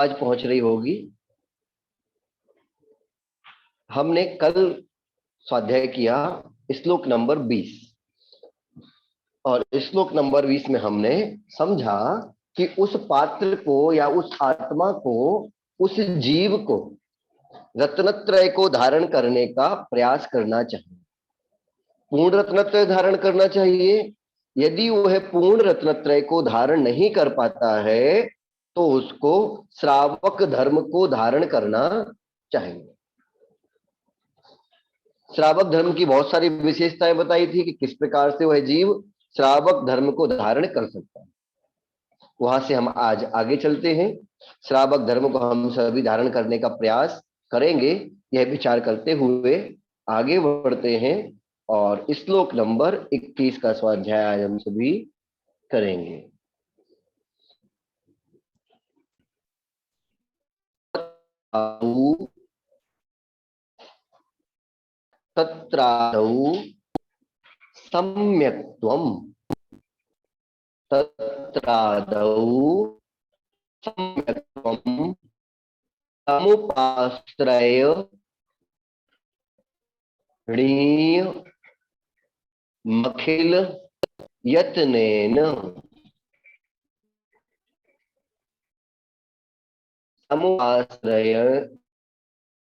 आज पहुंच रही होगी। हमने कल स्वाध्याय किया श्लोक नंबर 20 और श्लोक नंबर 20 में हमने समझा कि उस पात्र को या उस आत्मा को, उस जीव को रत्नत्रय को धारण करने का प्रयास करना चाहिए। पूर्ण रत्नत्रय धारण करना चाहिए। यदि वह पूर्ण रत्नत्रय को धारण नहीं कर पाता है तो उसको श्रावक धर्म को धारण करना चाहिए। श्रावक धर्म की बहुत सारी विशेषताएं बताई थी कि किस प्रकार से वह जीव श्रावक धर्म को धारण कर सकता है। वहां से हम आज आगे चलते हैं। श्रावक धर्म को हम सभी धारण करने का प्रयास करेंगे, यह विचार करते हुए आगे बढ़ते हैं और श्लोक नंबर 21 का स्वाध्याय आज हम सभी करेंगे। तत्रादौ सम्यक्त्वम्, तत्रादौ सम्यक्त्वम् समुपाश्रय णीय मखिल यत्नेन समुपाश्रय।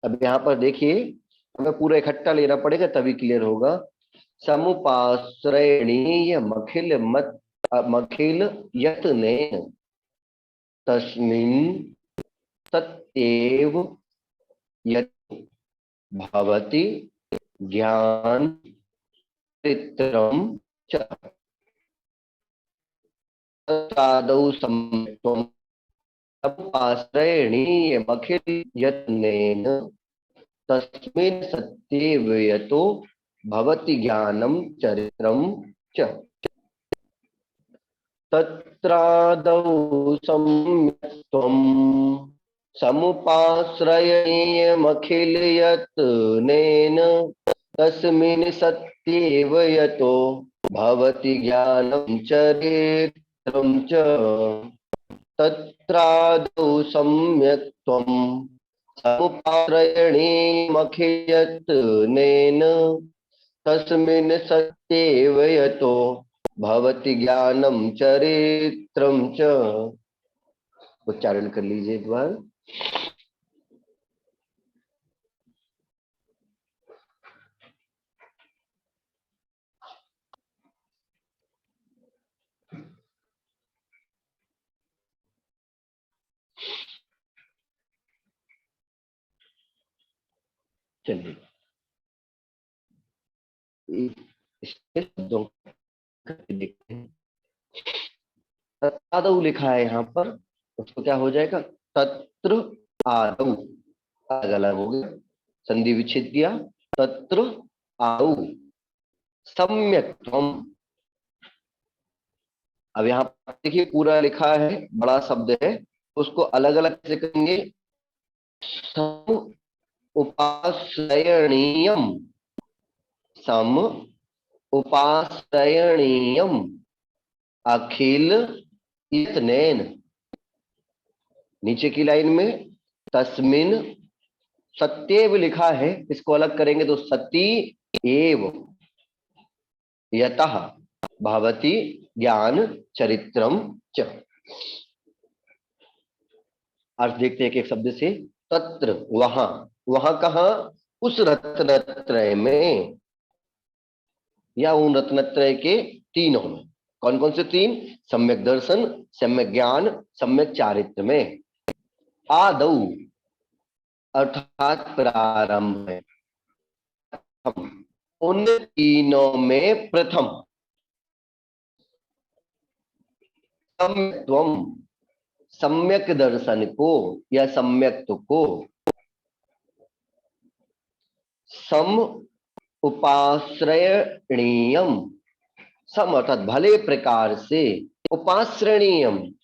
अब यहां पर देखिए, हमें पूरा इकट्ठा लेना पड़ेगा तभी क्लियर होगा। समुपाश्रयणीय मखिल यत्नेन तस्मिन् सत्येव यत् भवति ज्ञान चित्रम च। तत्रादौ सम्यक्त्वम् समुपाश्रयणीय मखिल यत्नेन तस्मिन् सत्येव यतो भवति ज्ञानम चरित्रम च। तत्रादौ सम्यक्त्वम् समुपाश्रयणीयमखिल यत्नेन तस्मिन् सत्येव यतो भवति ज्ञानं चरित्रं च। तत्रादौ सम्यक्त्वम् समुपाश्रयणीयमखिल यत्नेन तस्मिन् सत्येव यतो भवति ज्ञानं चरित्रं च। उच्चारण कर लीजिए एक बार। चलिए शब्दों देखते हैं। तत्रादौ लिखा है यहाँ पर, उसको क्या हो जाएगा? तत्र आदौ, अलग अलग हो गया, संधि विच्छेद किया। तत्र आदौ सम्यक्त्वम्। अब यहाँ पर देखिए पूरा लिखा है, बड़ा शब्द है, उसको अलग अलग से करेंगे। सम उपाश्रयणीयम, सम उपाश्रयणीयम अखिल यत्नेन। नीचे की लाइन में तस्मिन सत्येव लिखा है, इसको अलग करेंगे तो सती एव यतः भवति ज्ञान चरित्रम च। अर्थ देखते हैं एक शब्द से। तत्र वहां, वहां कहां? उस रत्नत्रय में या उन रत्नत्रय के तीनों में। कौन कौन से तीन? सम्यक दर्शन, सम्यक ज्ञान, सम्यक चारित्र में। आदौ अर्थात प्रारंभ है, उन तीनों में प्रथम। सम्यक्त्वम्, सम्यक दर्शन को या सम्यक्त्व को। सम उपाश्रयणीयम, सम अर्थात भले प्रकार से। उपाश्रयणीयम,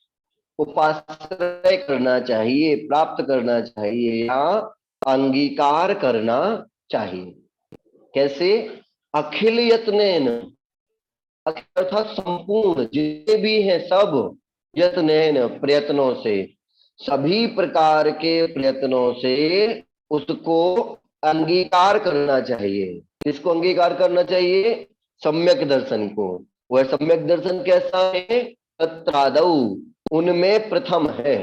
उपाश्रय करना चाहिए, प्राप्त करना चाहिए या अंगीकार करना चाहिए। कैसे? अखिल यत्नेन, अर्थात संपूर्ण जितने भी हैं सब, यत्नेन प्रयत्नों से, सभी प्रकार के प्रयत्नों से उसको अंगीकार करना चाहिए। किसको अंगीकार करना चाहिए? सम्यक दर्शन को। वह सम्यक दर्शन कैसा है? तत्रादौ, उनमें प्रथम है।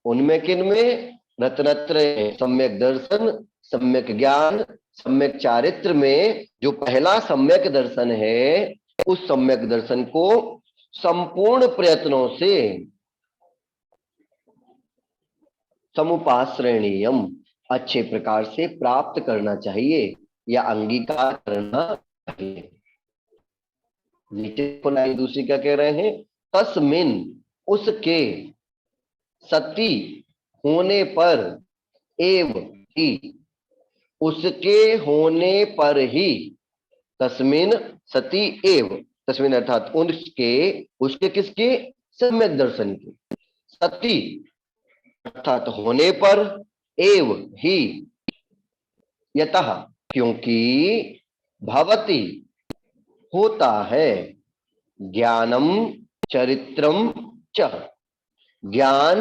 उनमें किन में? रत्नत्रय, सम्यक दर्शन, सम्यक ज्ञान, सम्यक चारित्र में जो पहला सम्यक दर्शन है, उस सम्यक दर्शन को संपूर्ण प्रयत्नों से समुपाश्रणीयम, अच्छे प्रकार से प्राप्त करना चाहिए या अंगीकार करना चाहिए। नीचे को लाइन दूसरी क्या कह रहे हैं? तस्मिन, उसके, सती, होने पर, एव ही, उसके होने पर ही, तस्मिन सती एव, तस्मिन अर्थात उसके, उसके किसके? सम्यक दर्शन के, सती अर्थात होने पर, एव ही, यतः क्योंकि, भवति होता है, ज्ञानम चरित्रम च, ज्ञान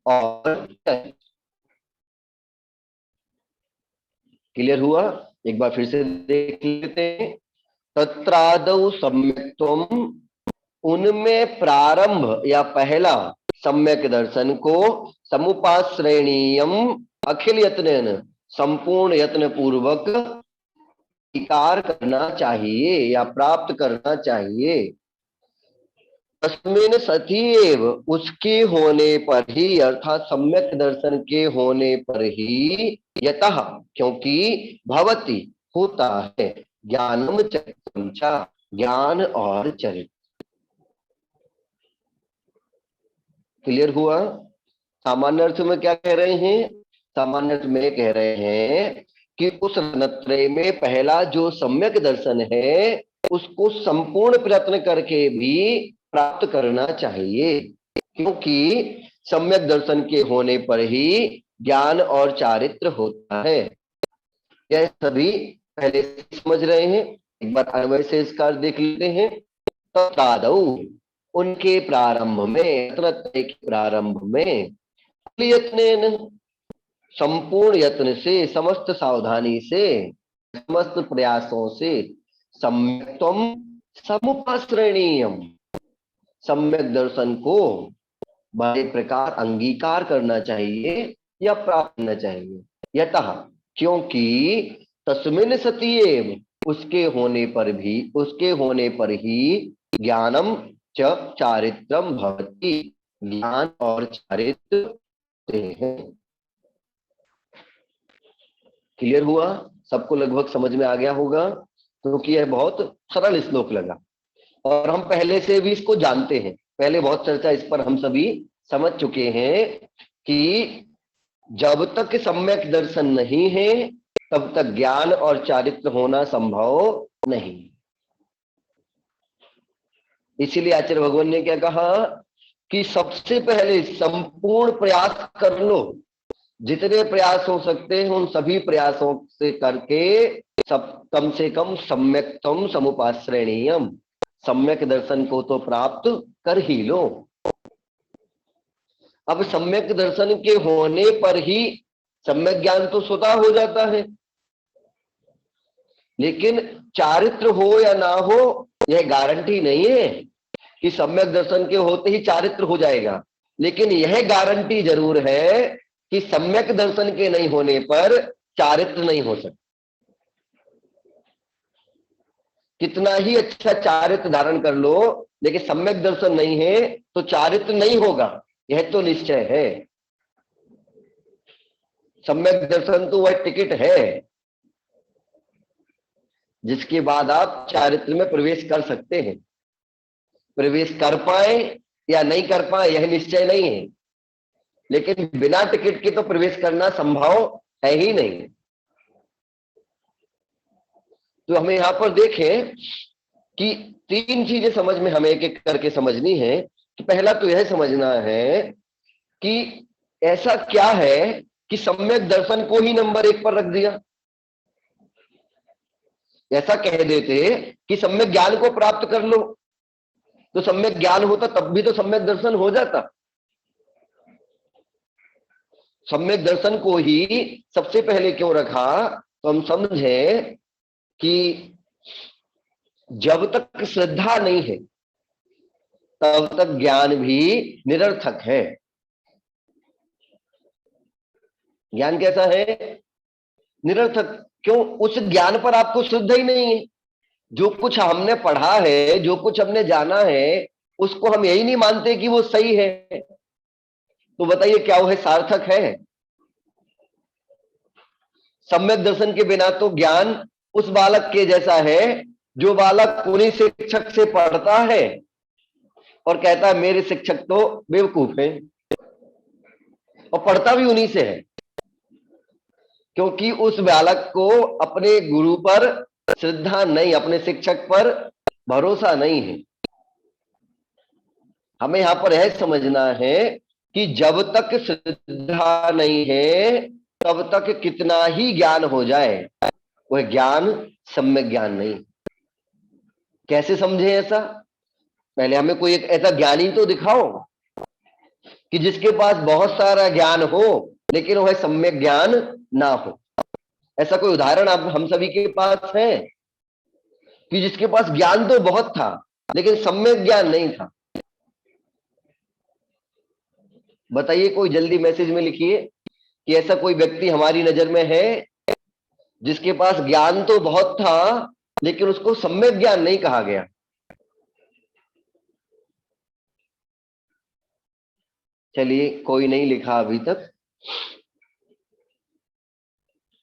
और चरित्र। क्लियर हुआ? एक बार फिर से देख लेते हैं। तत्रादौ सम्यक्त्वम, उनमें प्रारंभ या पहला सम्यक दर्शन को समुपाश्रेणीयम अखिल यत्नेन, संपूर्ण यत्न पूर्वक स्वीकार करना चाहिए या प्राप्त करना चाहिए। तस्मिन सती एव, उसके होने पर ही, अर्थात सम्यक दर्शन के होने पर ही, यतः क्योंकि, भवति होता है, ज्ञानम चरित्रम च, ज्ञान और चरित्र। क्लियर हुआ? सामान्य अर्थ में क्या कह रहे हैं? सामान्य अर्थ में कह रहे हैं कि उस रत्नत्रय में पहला जो सम्यक दर्शन है, उसको संपूर्ण प्रयत्न करके भी प्राप्त करना चाहिए, क्योंकि सम्यक दर्शन के होने पर ही ज्ञान और चारित्र होता है। यह सभी पहले समझ रहे हैं। एक बार अन्वय से इसका देख लेते हैं। तत्रादौ, उनके प्रारंभ में, रत्नत्रय के प्रारंभ में, यत्नेन, संपूर्ण यत्न से, समस्त सावधानी से, समस्त प्रयासों से, सम्यक्त्वम समुपाश्रणीयम, सम्यक दर्शन को बड़े प्रकार अंगीकार करना चाहिए या प्राप्त करना चाहिए। यतः क्योंकि, तस्मिन सती एव, उसके होने पर भी, उसके होने पर ही, ज्ञानम च चारित्रम भवति, ज्ञान और चारित्र हैं। क्लियर हुआ? सबको लगभग समझ में आ गया होगा, क्योंकि यह बहुत सरल श्लोक लगा और हम पहले से भी इसको जानते हैं। पहले बहुत चर्चा इस पर हम सभी समझ चुके हैं कि जब तक सम्यक दर्शन नहीं है, तब तक ज्ञान और चारित्र होना संभव नहीं। इसीलिए आचार्य भगवान ने क्या कहा कि सबसे पहले संपूर्ण प्रयास कर लो, जितने प्रयास हो सकते हैं उन सभी प्रयासों से करके सब कम से कम सम्यक्तम समुपाश्रणीयम, सम्यक दर्शन को तो प्राप्त कर ही लो। अब सम्यक दर्शन के होने पर ही सम्यक ज्ञान तो स्वतः हो जाता है, लेकिन चारित्र हो या ना हो यह गारंटी नहीं है कि सम्यक दर्शन के होते ही चारित्र हो जाएगा। लेकिन यह गारंटी जरूर है कि सम्यक दर्शन के नहीं होने पर चारित्र नहीं हो सकता। कितना ही अच्छा चारित्र धारण कर लो, लेकिन सम्यक दर्शन नहीं है तो चारित्र नहीं होगा, यह तो निश्चय है। सम्यक दर्शन तो वह टिकट है जिसके बाद आप चारित्र में प्रवेश कर सकते हैं। प्रवेश कर पाए या नहीं कर पाए यह निश्चय नहीं है, लेकिन बिना टिकट के तो प्रवेश करना संभव है ही नहीं। तो हमें यहां पर देखें कि तीन चीजें समझ में हमें एक एक करके समझनी है। कि पहला तो यह समझना है कि ऐसा क्या है कि सम्यक दर्शन को ही नंबर 1 पर रख दिया। ऐसा कह देते कि सम्यक ज्ञान को प्राप्त कर लो, तो सम्यक ज्ञान होता तब भी तो सम्यक दर्शन हो जाता। सम्यक दर्शन को ही सबसे पहले क्यों रखा, तो हम समझे कि जब तक श्रद्धा नहीं है तब तक ज्ञान भी निरर्थक है। ज्ञान कैसा है? निरर्थक। क्यों? उस ज्ञान पर आपको श्रद्धा ही नहीं है। जो कुछ हमने पढ़ा है, जो कुछ हमने जाना है, उसको हम यही नहीं मानते कि वो सही है, तो बताइए क्या वो है सार्थक है? सम्यक दर्शन के बिना तो ज्ञान उस बालक के जैसा है जो बालक उन्हीं शिक्षक से पढ़ता है और कहता है मेरे शिक्षक तो बेवकूफ हैं, और पढ़ता भी उन्हीं से है, क्योंकि उस बालक को अपने गुरु पर श्रद्धा नहीं, अपने शिक्षक पर भरोसा नहीं है। हमें यहां पर यह समझना है कि जब तक श्रद्धा नहीं है तब तक कितना ही ज्ञान हो जाए वह ज्ञान सम्यक ज्ञान नहीं। कैसे समझे ऐसा? पहले हमें कोई एक ऐसा ज्ञानी तो दिखाओ कि जिसके पास बहुत सारा ज्ञान हो लेकिन वह सम्यक ज्ञान ना हो। ऐसा कोई उदाहरण आप हम सभी के पास है कि जिसके पास ज्ञान तो बहुत था लेकिन सम्यक ज्ञान नहीं था? बताइए, कोई जल्दी मैसेज में लिखिए कि ऐसा कोई व्यक्ति हमारी नजर में है जिसके पास ज्ञान तो बहुत था लेकिन उसको सम्यक ज्ञान नहीं कहा गया। चलिए, कोई नहीं लिखा अभी तक।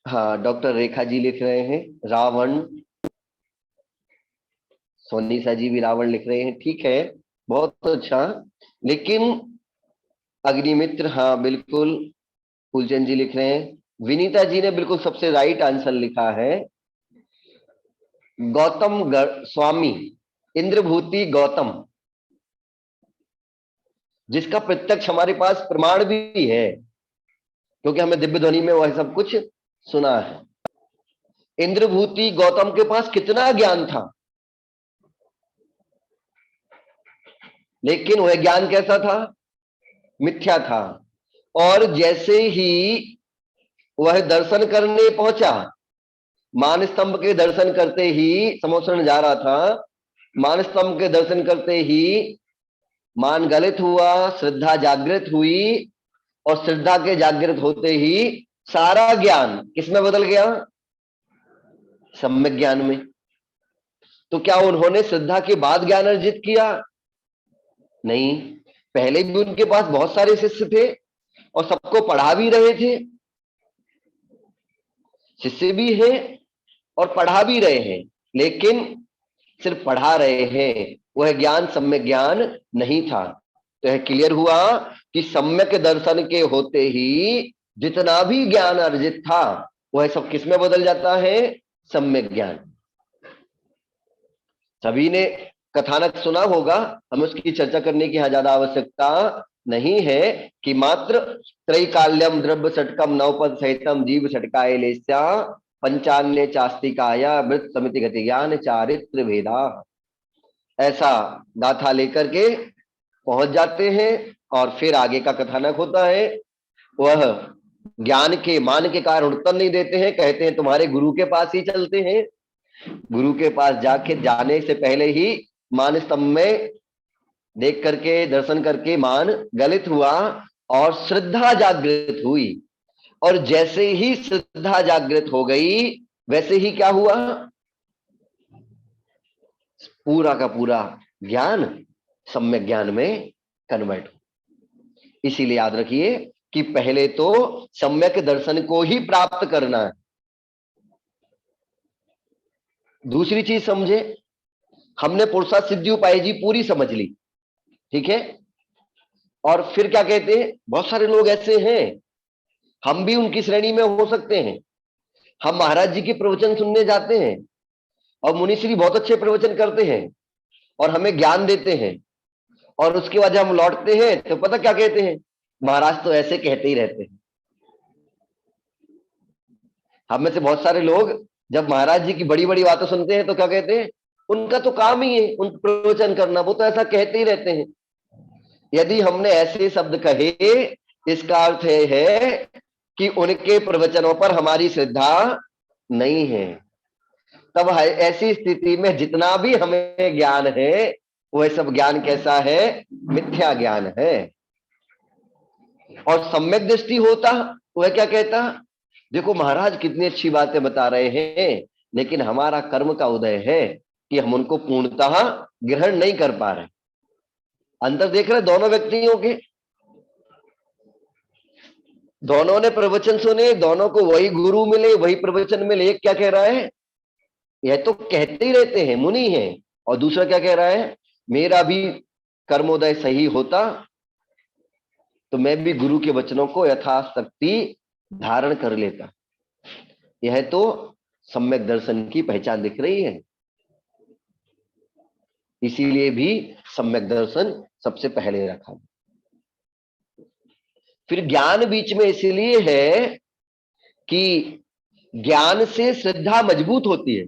हाँ, डॉक्टर रेखा जी लिख रहे हैं रावण। सोनीसा जी भी रावण लिख रहे हैं, ठीक है, बहुत अच्छा। लेकिन अग्निमित्र, हाँ बिल्कुल, फूलचंद जी लिख रहे हैं। विनीता जी ने बिल्कुल सबसे राइट आंसर लिखा है। गौतम स्वामी, इंद्रभूति गौतम, जिसका प्रत्यक्ष हमारे पास प्रमाण भी है क्योंकि हमें दिव्य ध्वनि में वह सब कुछ सुना है। इंद्रभूति गौतम के पास कितना ज्ञान था, लेकिन वह ज्ञान कैसा था? मिथ्या था। और जैसे ही वह दर्शन करने पहुंचा, मान स्तंभ के दर्शन करते ही, समोसरण जा रहा था, मान स्तंभ के दर्शन करते ही मान गलित हुआ, श्रद्धा जागृत हुई, और श्रद्धा के जागृत होते ही सारा ज्ञान किसमें बदल गया? सम्यक ज्ञान में। तो क्या उन्होंने श्रद्धा के बाद ज्ञान अर्जित किया? नहीं, पहले भी उनके पास बहुत सारे शिष्य थे और सबको पढ़ा भी रहे थे। शिष्य भी हैं और पढ़ा भी रहे हैं, लेकिन सिर्फ पढ़ा रहे हैं, वह ज्ञान सम्यक ज्ञान नहीं था। तो यह क्लियर हुआ कि सम्यक दर्शन के होते ही जितना भी ज्ञान अर्जित था वह सब किसमें बदल जाता है? सम्यक ज्ञान। सभी ने कथानक सुना होगा, हमें उसकी चर्चा करने की यहाँ ज्यादा आवश्यकता नहीं है कि मात्र त्रैकाल्यम द्रव्य षटकम नवपद सहितम जीव षटकाय लेस्या पंचान्य चास्तिकाया वृत्त समिति गति ज्ञान चारित्र भेदा, ऐसा गाथा लेकर के पहुंच जाते हैं और फिर आगे का कथानक होता है। वह ज्ञान के मान के कारण उत्तर नहीं देते हैं, कहते हैं तुम्हारे गुरु के पास ही चलते हैं। गुरु के पास जाने से पहले ही मान स्तंभ में देख करके, दर्शन करके मान गलित हुआ और श्रद्धा जागृत हुई, और जैसे ही श्रद्धा जागृत हो गई वैसे ही क्या हुआ? पूरा का पूरा ज्ञान सम्यक ज्ञान में कन्वर्ट हो। इसीलिए याद रखिए कि पहले तो सम्यक दर्शन को ही प्राप्त करना है। दूसरी चीज समझे, हमने पुरुषार्थ सिद्धि उपाय जी पूरी समझ ली, ठीक है, और फिर क्या कहते हैं? बहुत सारे लोग ऐसे हैं, हम भी उनकी श्रेणी में हो सकते हैं। हम महाराज जी के प्रवचन सुनने जाते हैं और मुनिश्री बहुत अच्छे प्रवचन करते हैं और हमें ज्ञान देते हैं, और उसके बाद जब हम लौटते हैं तो पता क्या कहते हैं? महाराज तो ऐसे कहते ही रहते हैं। हम में से बहुत सारे लोग जब महाराज जी की बड़ी बड़ी बातें सुनते हैं तो क्या कहते हैं? उनका तो काम ही है उन प्रवचन करना, वो तो ऐसा कहते ही रहते हैं। यदि हमने ऐसे शब्द कहे, इसका अर्थ है कि उनके प्रवचनों पर हमारी श्रद्धा नहीं है, तब ऐसी स्थिति में जितना भी हमें ज्ञान है वह सब ज्ञान कैसा है? मिथ्या ज्ञान है। और सम्यक दृष्टि होता वह क्या कहता? देखो महाराज कितनी अच्छी बातें बता रहे हैं, लेकिन हमारा कर्म का उदय है कि हम उनको पूर्णतः ग्रहण नहीं कर पा रहे। अंतर देख रहे दोनों व्यक्तियों के, दोनों ने प्रवचन सुने, दोनों को वही गुरु मिले, वही प्रवचन मिले। एक क्या कह रहा है? यह तो कहते ही रहते हैं, मुनि है। और दूसरा क्या कह रहा है? मेरा भी कर्मोदय सही होता तो मैं भी गुरु के वचनों को यथाशक्ति धारण कर लेता। यह तो सम्यक दर्शन की पहचान दिख रही है। इसीलिए भी सम्यक दर्शन सबसे पहले रखा। फिर ज्ञान बीच में इसलिए है कि ज्ञान से श्रद्धा मजबूत होती है।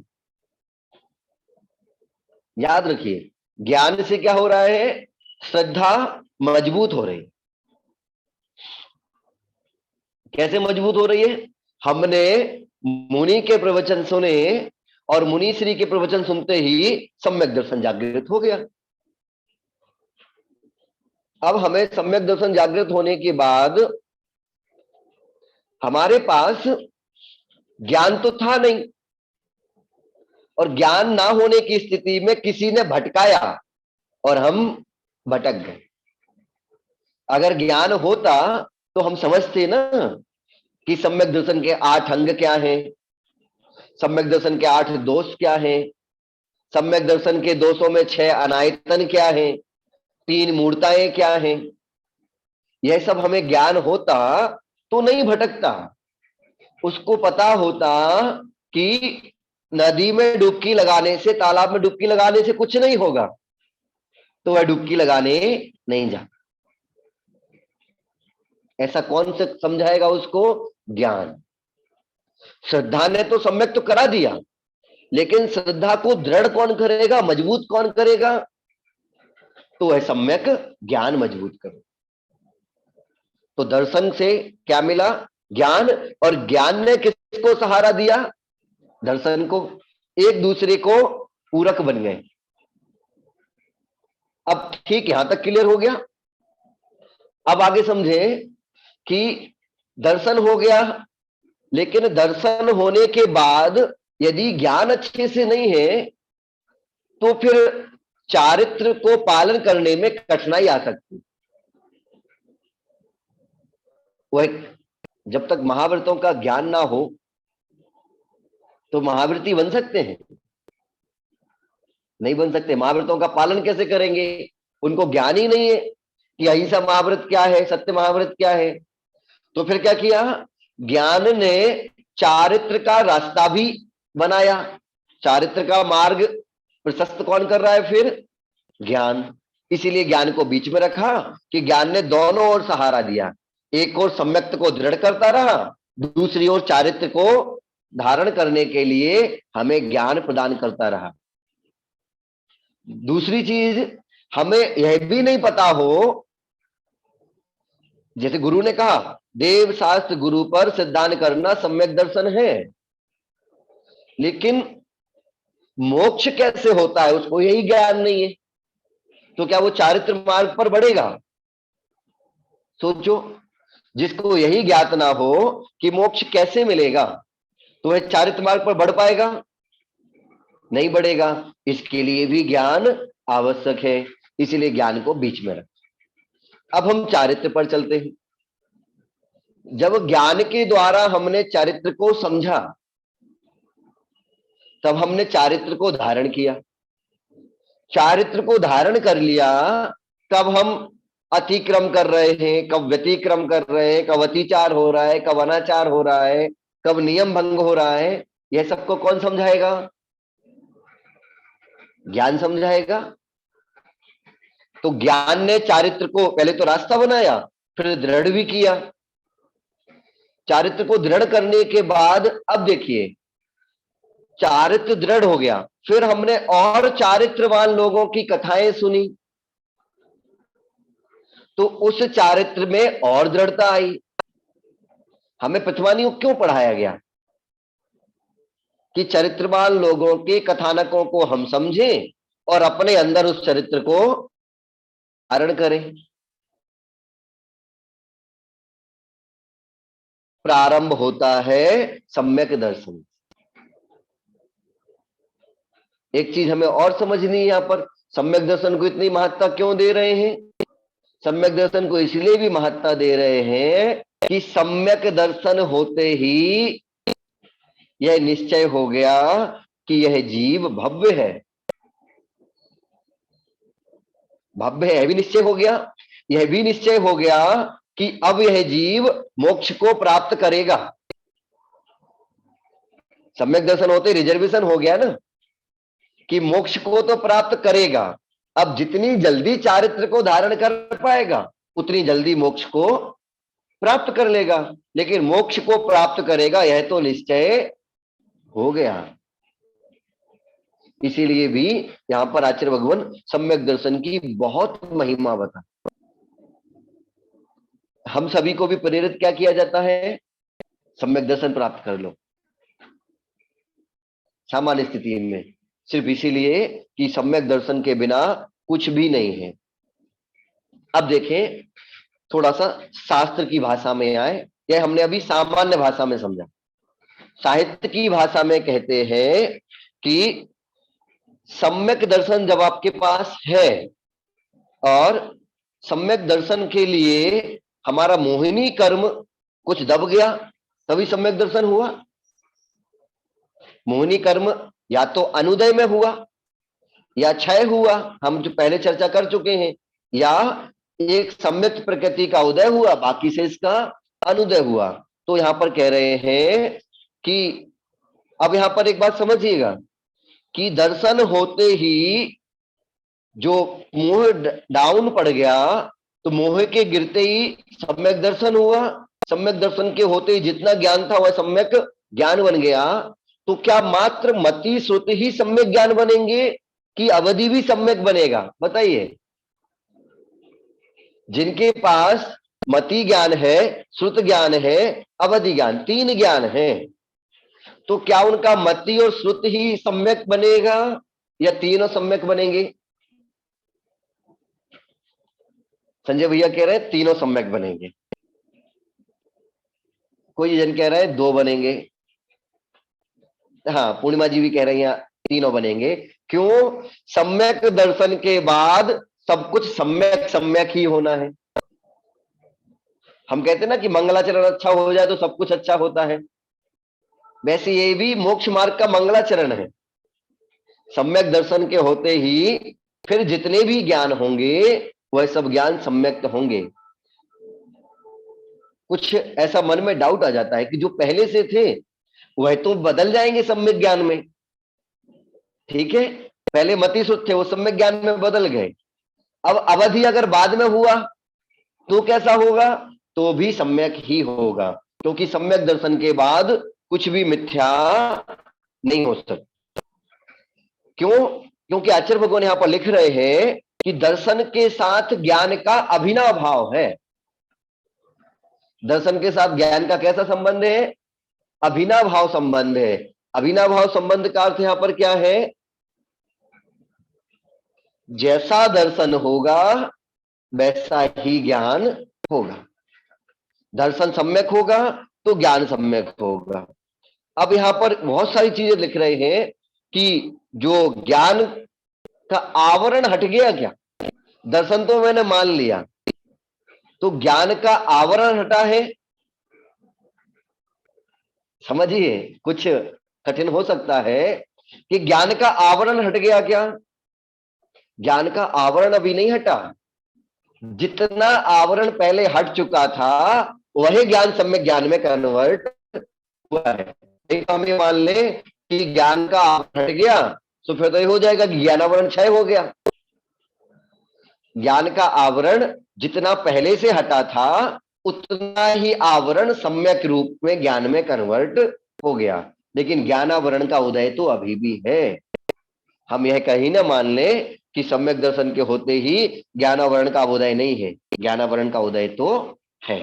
याद रखिए, ज्ञान से क्या हो रहा है? श्रद्धा मजबूत हो रही है। कैसे मजबूत हो रही है? हमने मुनि के प्रवचन सुने और मुनि श्री के प्रवचन सुनते ही सम्यक दर्शन जागृत हो गया। अब हमें सम्यक दर्शन जागृत होने के बाद हमारे पास ज्ञान तो था नहीं, और ज्ञान ना होने की स्थिति में किसी ने भटकाया और हम भटक गए। अगर ज्ञान होता तो हम समझते ना कि सम्यक दर्शन के 8 अंग क्या हैं, सम्यक दर्शन के 8 दोष क्या हैं, सम्यक दर्शन के दोषों में 6 अनायतन क्या हैं, 3 मूर्ताएं क्या हैं। यह सब हमें ज्ञान होता तो नहीं भटकता। उसको पता होता कि नदी में डुबकी लगाने से, तालाब में डुबकी लगाने से कुछ नहीं होगा, तो वह डुबकी लगाने नहीं जाता। ऐसा कौन से समझाएगा उसको? ज्ञान। श्रद्धा ने तो सम्यक तो करा दिया, लेकिन श्रद्धा को दृढ़ कौन करेगा, मजबूत कौन करेगा? तो वह सम्यक ज्ञान मजबूत करे। तो दर्शन से क्या मिला? ज्ञान। और ज्ञान ने किसको सहारा दिया? दर्शन को। एक दूसरे को पूरक बन गए। अब ठीक यहां तक क्लियर हो गया। अब आगे समझे कि दर्शन हो गया, लेकिन दर्शन होने के बाद यदि ज्ञान अच्छे से नहीं है तो फिर चारित्र को पालन करने में कठिनाई आ सकती। वह जब तक महाव्रतों का ज्ञान ना हो तो महाव्रती बन सकते हैं? नहीं बन सकते। महाव्रतों का पालन कैसे करेंगे? उनको ज्ञान ही नहीं है कि अहिंसा महाव्रत क्या है, सत्य महाव्रत क्या है। तो फिर क्या किया? ज्ञान ने चारित्र का रास्ता भी बनाया। चारित्र का मार्ग प्रशस्त कौन कर रहा है फिर? ज्ञान। इसीलिए ज्ञान को बीच में रखा कि ज्ञान ने दोनों ओर सहारा दिया। एक ओर सम्यक्त को दृढ़ करता रहा, दूसरी ओर चारित्र को धारण करने के लिए हमें ज्ञान प्रदान करता रहा। दूसरी चीज, हमें यह भी नहीं पता हो, जैसे गुरु ने कहा देव शास्त्र गुरु पर सिद्धांत करना सम्यक दर्शन है, लेकिन मोक्ष कैसे होता है उसको यही ज्ञान नहीं है, तो क्या वो चारित्र मार्ग पर बढ़ेगा? सोचो, जिसको यही ज्ञात ना हो कि मोक्ष कैसे मिलेगा, तो वह चारित्र मार्ग पर बढ़ पाएगा? नहीं बढ़ेगा। इसके लिए भी ज्ञान आवश्यक है, इसीलिए ज्ञान को बीच में रख। अब हम चारित्र पर चलते हैं। जब ज्ञान के द्वारा हमने चारित्र को समझा, तब हमने चारित्र को धारण किया। चारित्र को धारण कर लिया, तब हम अतिक्रम कर रहे हैं, कब व्यतिक्रम कर रहे हैं, कब अतिचार हो रहा है, कब अनाचार हो रहा है, कब नियम भंग हो रहा है, यह सबको कौन समझाएगा? ज्ञान समझाएगा। तो ज्ञान ने चारित्र को पहले तो रास्ता बनाया, फिर दृढ़ भी किया। चारित्र को दृढ़ करने के बाद अब देखिए, चारित्र दृढ़ हो गया, फिर हमने और चारित्रवान लोगों की कथाएं सुनी, तो उस चारित्र में और दृढ़ता आई। हमें पंचवानी योग क्यों पढ़ाया गया? कि चरित्रवान लोगों के कथानकों को हम समझें और अपने अंदर उस चरित्र को धारण करें। प्रारंभ होता है सम्यक दर्शन। एक चीज हमें और समझनी है यहां पर, सम्यक दर्शन को इतनी महत्ता क्यों दे रहे हैं? सम्यक दर्शन को इसलिए भी महत्ता दे रहे हैं कि सम्यक दर्शन होते ही यह निश्चय हो गया कि यह जीव भव्य है। भव्य है भी निश्चय हो गया, यह भी निश्चय हो गया कि अब यह जीव मोक्ष को प्राप्त करेगा। सम्यक दर्शन होते रिजर्वेशन हो गया ना कि मोक्ष को तो प्राप्त करेगा। अब जितनी जल्दी चारित्र को धारण कर पाएगा उतनी जल्दी मोक्ष को प्राप्त कर लेगा, लेकिन मोक्ष को प्राप्त करेगा यह तो निश्चय हो गया। इसीलिए भी यहां पर आचार्य भगवान सम्यक दर्शन की बहुत महिमा बता। हम सभी को भी प्रेरित क्या किया जाता है? सम्यक दर्शन प्राप्त कर लो सामान्य स्थिति में, सिर्फ इसीलिए कि सम्यक दर्शन के बिना कुछ भी नहीं है। अब देखें, थोड़ा सा शास्त्र की भाषा में आए, यह हमने अभी सामान्य भाषा में समझा। साहित्य की भाषा में कहते हैं कि सम्यक दर्शन जब आपके पास है और सम्यक दर्शन के लिए हमारा मोहिनी कर्म कुछ दब गया, तभी सम्यक दर्शन हुआ। मोहिनी कर्म या तो अनुदय में हुआ या क्षय हुआ, हम जो पहले चर्चा कर चुके हैं, या एक सम्यक प्रकृति का उदय हुआ, बाकी से इसका अनुदय हुआ। तो यहां पर कह रहे हैं कि अब यहां पर एक बात समझिएगा कि दर्शन होते ही जो मोह डाउन पड़ गया, तो मोह के गिरते ही सम्यक दर्शन हुआ। सम्यक दर्शन के होते ही जितना ज्ञान था वह सम्यक ज्ञान बन गया। तो क्या मात्र मति श्रुति ही सम्यक ज्ञान बनेंगे कि अवधि भी सम्यक बनेगा? बताइए। जिनके पास मति ज्ञान है, श्रुत ज्ञान है, अवधि ज्ञान, तीन ज्ञान है, तो क्या उनका मति और श्रुत ही सम्यक बनेगा या तीनों सम्यक बनेंगे? संजय भैया कह रहे हैं तीनों सम्यक बनेंगे, कोई जन कह रहा है दो बनेंगे, हाँ पूर्णिमा जी भी कह रही हैं तीनों बनेंगे। क्यों? सम्यक दर्शन के बाद सब कुछ सम्यक सम्यक ही होना है। हम कहते हैं ना कि मंगलाचरण अच्छा हो जाए तो सब कुछ अच्छा होता है, वैसे ये भी मोक्ष मार्ग का मंगलाचरण है। सम्यक दर्शन के होते ही फिर जितने भी ज्ञान होंगे वह सब ज्ञान सम्यक होंगे। कुछ ऐसा मन में डाउट आ जाता है कि जो पहले से थे वह तो बदल जाएंगे सम्यक ज्ञान में, ठीक है, पहले मति शुद्ध थे वो सम्यक ज्ञान में बदल गए। अब अवधि अगर बाद में हुआ तो कैसा होगा? तो भी सम्यक ही होगा, क्योंकि सम्यक दर्शन के बाद कुछ भी मिथ्या नहीं हो सकता। क्यों? क्योंकि आचार्य भगवान यहां पर लिख रहे हैं कि दर्शन के साथ ज्ञान का अभिनव भाव है। दर्शन के साथ ज्ञान का कैसा संबंध है? अभिनव भाव संबंध है। अभिनव भाव संबंध का अर्थ यहां पर क्या है? जैसा दर्शन होगा वैसा ही ज्ञान होगा। दर्शन सम्यक होगा तो ज्ञान सम्यक होगा। अब यहां पर बहुत सारी चीजें लिख रहे हैं कि जो ज्ञान का आवरण हट गया क्या? दर्शन तो मैंने मान लिया, तो ज्ञान का आवरण हटा है। समझिए, कुछ कठिन हो सकता है कि ज्ञान का आवरण हट गया क्या? ज्ञान का आवरण अभी नहीं हटा, जितना आवरण पहले हट चुका था वही ज्ञान सम्यक ज्ञान में कन्वर्ट हुआ है। एक हम ये मान ले कि ज्ञान का आवरण हट गया तो फिर तो ये हो जाएगा कि ज्ञानावरण क्षय हो गया। ज्ञान का आवरण जितना पहले से हटा था उतना ही आवरण सम्यक रूप में ज्ञान में कन्वर्ट हो गया, लेकिन ज्ञानावरण का उदय तो अभी भी है। हम यह कहीं ना मान ले कि सम्यक दर्शन के होते ही ज्ञानावरण का उदय नहीं है, ज्ञानावरण का उदय तो है।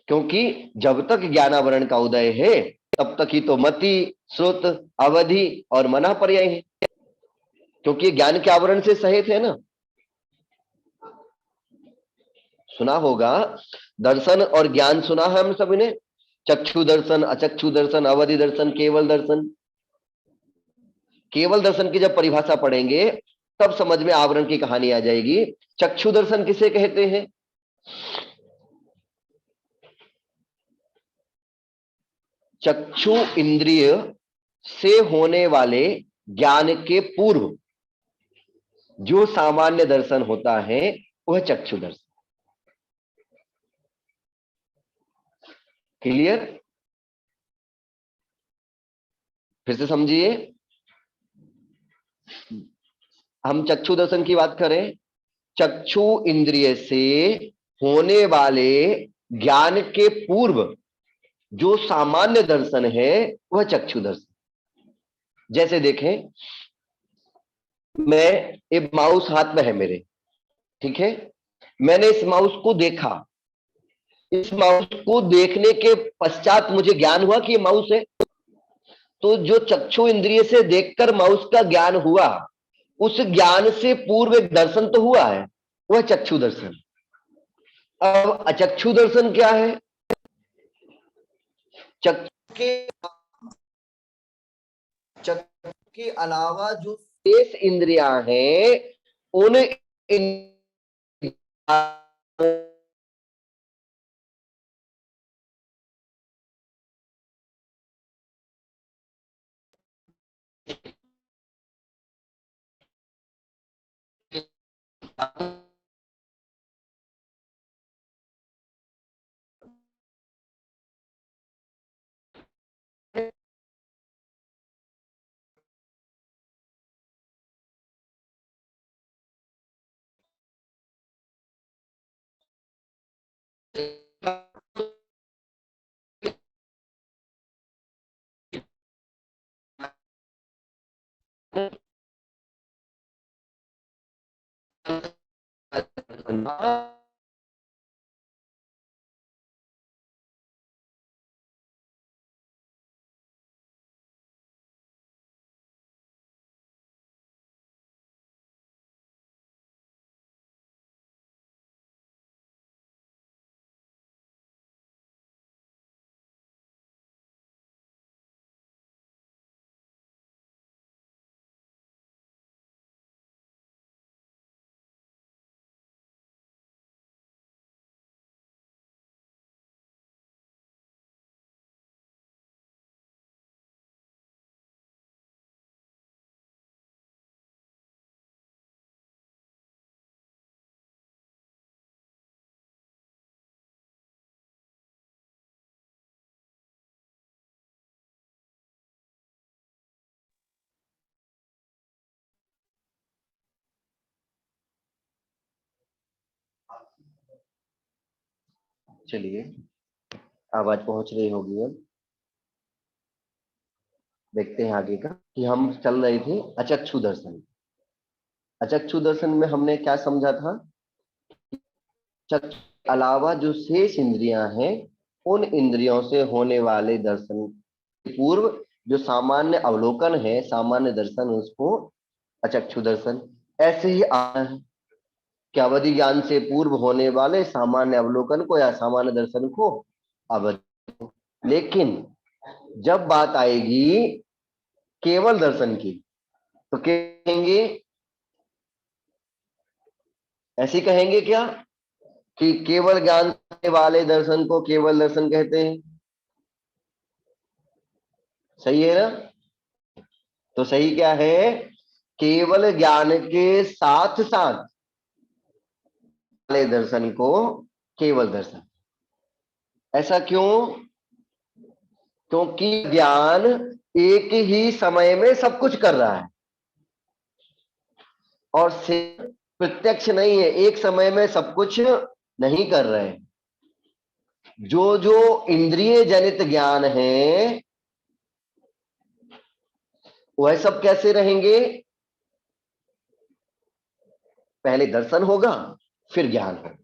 क्योंकि जब तक ज्ञानावरण का उदय है तब तक ही तो मति, श्रुत, अवधि और मना पर्याय है, क्योंकि ये ज्ञान के आवरण से सहित है ना। सुना होगा, दर्शन और ज्ञान सुना है हम सभी ने, चक्षु दर्शन, अचक्षु दर्शन, अवधि दर्शन, केवल दर्शन। केवल दर्शन की जब परिभाषा पढ़ेंगे तब समझ में आवरण की कहानी आ जाएगी। चक्षु दर्शन किसे कहते हैं? चक्षु इंद्रिय से होने वाले ज्ञान के पूर्व जो सामान्य दर्शन होता है वह चक्षु दर्शन। क्लियर? फिर से समझिए, हम चक्षु दर्शन की बात करें, चक्षु इंद्रिय से होने वाले ज्ञान के पूर्व जो सामान्य दर्शन है वह चक्षु दर्शन। जैसे देखें, मैं, एक माउस हाथ में है मेरे, ठीक है, मैंने इस माउस को देखा, इस माउस को देखने के पश्चात मुझे ज्ञान हुआ कि ये माउस है। तो जो चक्षु इंद्रिय से देखकर माउस का ज्ञान हुआ, उस ज्ञान से पूर्व एक दर्शन तो हुआ है, वह चक्षु दर्शन। अब अचक्षु दर्शन क्या है? चक्षु के चक्षु के अलावा जो शेष इंद्रियां हैं, उन चलिए, आवाज पहुंच रही होगी। अब देखते हैं आगे का, कि हम चल रहे थे अचक्षु दर्शन। अचक्षु दर्शन में हमने क्या समझा था? चक्षु के अलावा जो शेष इंद्रियां हैं, उन इंद्रियों से होने वाले दर्शन के पूर्व जो सामान्य अवलोकन है, सामान्य दर्शन, उसको अचक्षु दर्शन। ऐसे ही आना है कि अवधि ज्ञान से पूर्व होने वाले सामान्य अवलोकन को या सामान्य दर्शन को अवधि। लेकिन जब बात आएगी केवल दर्शन की तो कहेंगे, ऐसी कहेंगे क्या कि केवल ज्ञान वाले दर्शन को केवल दर्शन कहते हैं? सही है ना? तो सही क्या है? केवल ज्ञान के साथ साथ वाले दर्शन को केवल दर्शन। ऐसा क्यों? क्योंकि ज्ञान एक ही समय में सब कुछ कर रहा है, और सिर्फ प्रत्यक्ष नहीं है, एक समय में सब कुछ नहीं कर रहे। जो जो इंद्रिय जनित ज्ञान है वह सब कैसे रहेंगे? पहले दर्शन होगा, फिर ज्ञान होगा।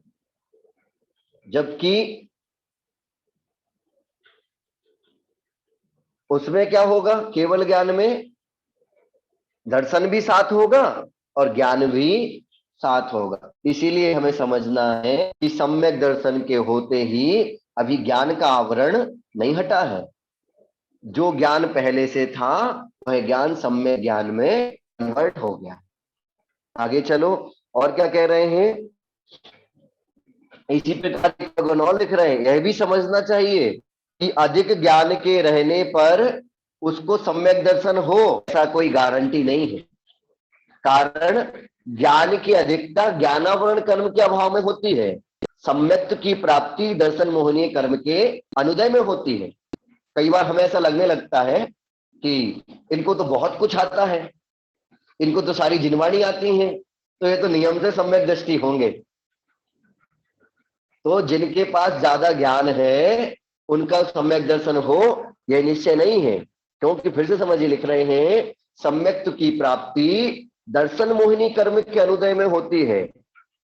जबकि उसमें क्या होगा, केवल ज्ञान में दर्शन भी साथ होगा और ज्ञान भी साथ होगा। इसीलिए हमें समझना है कि सम्यक दर्शन के होते ही अभी ज्ञान का आवरण नहीं हटा है। जो ज्ञान पहले से था वह ज्ञान सम्यक ज्ञान में कन्वर्ट हो गया। आगे चलो, और क्या कह रहे हैं, इसी प्रकार एक लिख रहे हैं, यह भी समझना चाहिए कि अधिक ज्ञान के रहने पर उसको सम्यक दर्शन हो ऐसा कोई गारंटी नहीं है। कारण ज्ञान की अधिकता ज्ञानावरण कर्म के अभाव में होती है, सम्यक्त की प्राप्ति दर्शन मोहनीय कर्म के अनुदय में होती है। कई बार हमें ऐसा लगने लगता है कि इनको तो बहुत कुछ आता है, इनको तो सारी जिनवाणी आती है, तो ये तो नियम से सम्यक दृष्टि होंगे। तो जिनके पास ज्यादा ज्ञान है उनका सम्यक दर्शन हो यह निश्चय नहीं है, क्योंकि फिर से समझिए लिख रहे हैं, सम्यक्त की प्राप्ति दर्शन मोहिनी कर्म के अनुदय में होती है।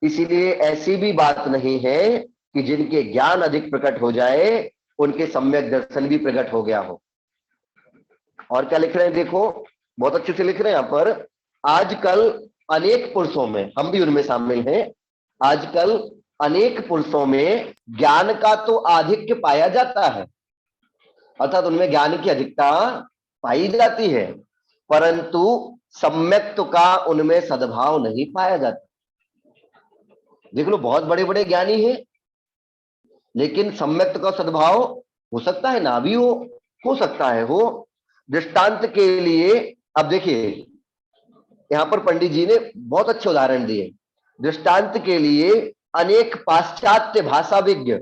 इसीलिए ऐसी भी बात नहीं है कि जिनके ज्ञान अधिक प्रकट हो जाए उनके सम्यक दर्शन भी प्रकट हो गया हो। और क्या लिख रहे हैं देखो, बहुत अच्छे से लिख रहे हैं यहां पर, आजकल अनेक पुरुषों में, हम भी उनमें शामिल हैं, आजकल अनेक पुरुषों में ज्ञान का तो आधिक्य पाया जाता है, अर्थात उनमें ज्ञान की अधिकता पाई जाती है, परंतु सम्यक्त्व का उनमें सद्भाव नहीं पाया जाता। देख लो, बहुत बड़े बड़े ज्ञानी हैं, लेकिन सम्यक्त्व का सद्भाव हो सकता है ना भी हो सकता है हो। दृष्टांत के लिए अब देखिए, यहां पर पंडित जी ने बहुत अच्छे उदाहरण दिए। दृष्टांत के लिए अनेक पाश्चात्य भाषाविज्ञ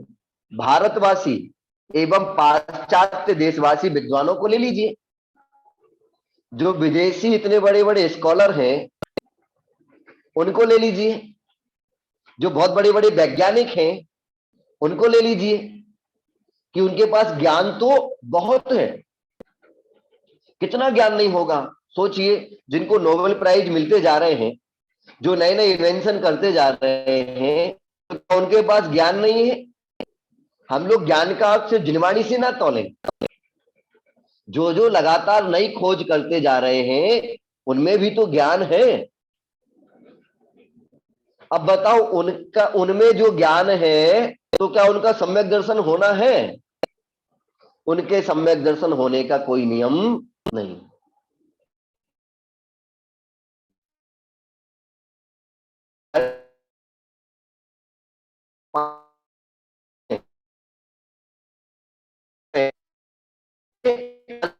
भारतवासी एवं पाश्चात्य देशवासी विद्वानों को ले लीजिए। जो विदेशी इतने बड़े बड़े स्कॉलर हैं उनको ले लीजिए, जो बहुत बड़े बड़े वैज्ञानिक हैं उनको ले लीजिए, कि उनके पास ज्ञान तो बहुत है। कितना ज्ञान नहीं होगा, सोचिए, जिनको नोबेल प्राइज मिलते जा रहे हैं, जो नए नए इन्वेंशन करते जा रहे हैं, तो उनके पास ज्ञान नहीं है। हम लोग ज्ञान का अर्थ सिर्फ जिनवाणी से ना तोलें, जो जो लगातार नई खोज करते जा रहे हैं उनमें भी तो ज्ञान है। अब बताओ, उनका उनमें जो ज्ञान है तो क्या उनका सम्यक दर्शन होना है? उनके सम्यक दर्शन होने का कोई नियम नहीं।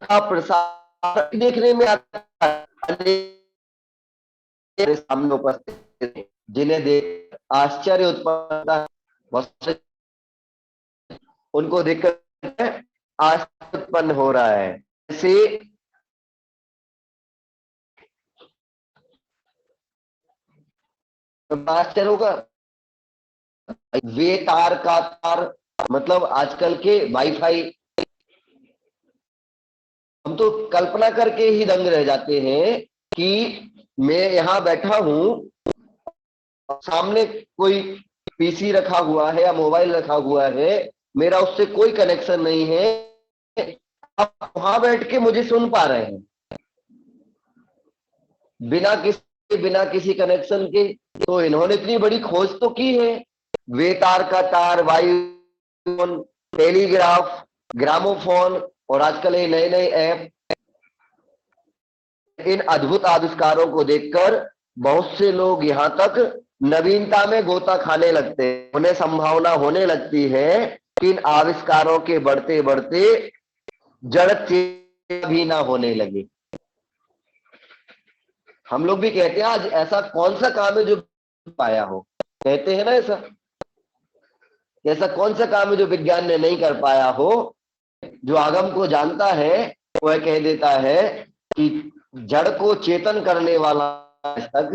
का प्रसार देखने में आता है, सामने उपस्थित हैं, जिन्हें देख आश्चर्य उत्पन्न होता है, उनको देखकर आश्चर्य उत्पन्न हो रहा है। जैसे आश्चर्य होगा, वे तार का तार, मतलब आजकल के वाईफाई, हम तो कल्पना करके ही दंग रह जाते हैं कि मैं यहां बैठा हूं, सामने कोई पीसी रखा हुआ है या मोबाइल रखा हुआ है, मेरा उससे कोई कनेक्शन नहीं है, आप वहां बैठ के मुझे सुन पा रहे हैं बिना किसी कनेक्शन के। तो इन्होंने इतनी बड़ी खोज तो की है, वे तार का तार, वायु, टेलीग्राफ, ग्रामोफोन और आजकल ये नए नए ऐप। इन अद्भुत आविष्कारों को देखकर बहुत से लोग यहां तक नवीनता में गोता खाने लगते हैं। उन्हें संभावना होने लगती है कि इन आविष्कारों के बढ़ते बढ़ते जड़ चेतना भी ना होने लगे। हम लोग भी कहते हैं, आज ऐसा कौन सा काम है जो पाया हो, कहते हैं ना ऐसा, ऐसा कौन सा काम है जो विज्ञान ने नहीं कर पाया हो। जो आगम को जानता है वह कह देता है कि जड़ को चेतन करने वाला आज तक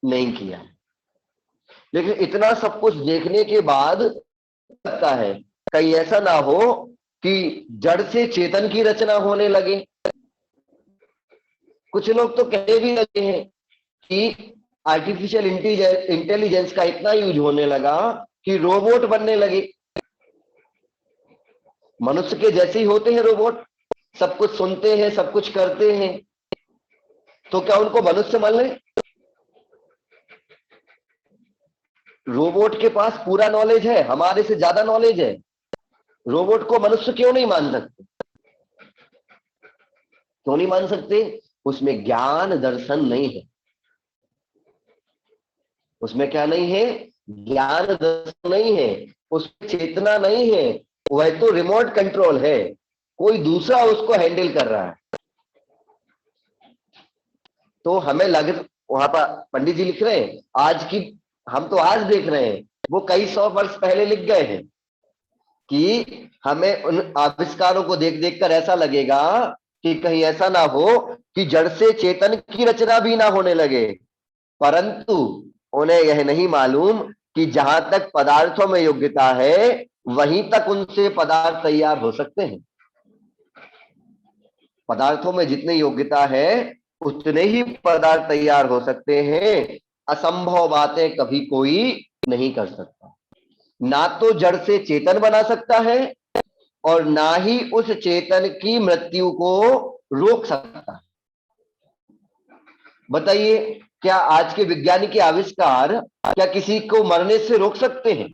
नहीं किया। लेकिन इतना सब कुछ देखने के बाद लगता है कहीं ऐसा ना हो कि जड़ से चेतन की रचना होने लगे। कुछ लोग तो कहने भी लगे हैं कि आर्टिफिशियल इंटेलिजेंस का इतना यूज होने लगा कि रोबोट बनने लगे। मनुष्य के जैसे ही होते हैं रोबोट, सब कुछ सुनते हैं, सब कुछ करते हैं, तो क्या उनको मनुष्य मान लें? रोबोट के पास पूरा नॉलेज है, हमारे से ज्यादा नॉलेज है, रोबोट को मनुष्य क्यों नहीं मान सकते? क्यों नहीं मान सकते? उसमें ज्ञान दर्शन नहीं है। उसमें क्या नहीं है? ज्ञान दर्शन नहीं है, उसमें चेतना नहीं है। वह तो रिमोट कंट्रोल है, कोई दूसरा उसको हैंडल कर रहा है। तो हमें लग, वहां पर पंडित जी लिख रहे हैं आज की, हम तो आज देख रहे हैं, वो कई सौ वर्ष पहले लिख गए हैं कि हमें उन आविष्कारों को देख देख कर ऐसा लगेगा कि कहीं ऐसा ना हो कि जड़ से चेतन की रचना भी ना होने लगे। परंतु उन्हें यह नहीं मालूम कि जहां तक पदार्थों में योग्यता है वहीं तक उनसे पदार्थ तैयार हो सकते हैं। पदार्थों में जितनी योग्यता है उतने ही पदार्थ तैयार हो सकते हैं। असंभव बातें कभी कोई नहीं कर सकता। ना तो जड़ से चेतन बना सकता है और ना ही उस चेतन की मृत्यु को रोक सकता है। बताइए, क्या आज के वैज्ञानिक आविष्कार क्या किसी को मरने से रोक सकते हैं?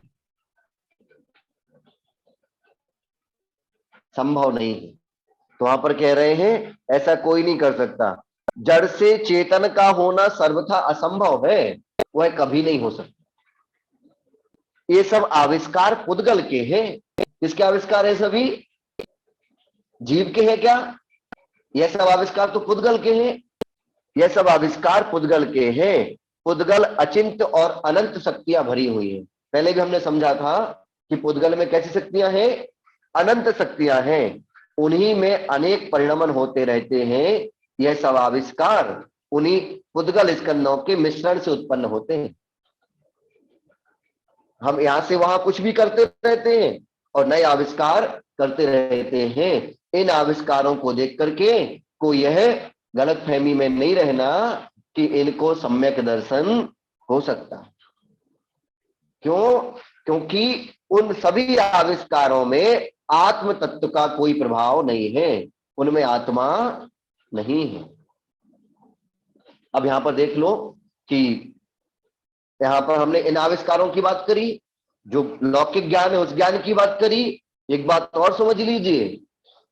संभव नहीं है। तो वहां पर कह रहे हैं ऐसा कोई नहीं कर सकता। जड़ से चेतन का होना सर्वथा असंभव है, वह कभी नहीं हो सकता। ये सब आविष्कार पुद्गल के हैं। किसके आविष्कार है? सभी जीव के हैं क्या? यह सब आविष्कार तो पुद्गल के हैं। यह सब आविष्कार पुद्गल के हैं। पुद्गल अचिंत्य और अनंत शक्तियां भरी हुई हैं। पहले भी हमने समझा था कि पुद्गल में कैसी शक्तियां हैं? अनंत शक्तियां हैं। उन्हीं में अनेक परिणमन होते रहते हैं। यह सब आविष्कार उन्हीं पुद्गल स्कंदों के मिश्रण से उत्पन्न होते हैं। हम यहां से वहां कुछ भी करते रहते हैं और नए आविष्कार करते रहते हैं। इन आविष्कारों को देख करके को यह गलत फहमी में नहीं रहना कि इनको सम्यक दर्शन हो सकता है। क्यों? क्योंकि उन सभी आविष्कारों में आत्म तत्व का कोई प्रभाव नहीं है, उनमें आत्मा नहीं है। अब यहां पर देख लो कि यहां पर हमने इन आविष्कारों की बात करी, जो लौकिक ज्ञान है उस ज्ञान की बात करी। एक बात और समझ लीजिए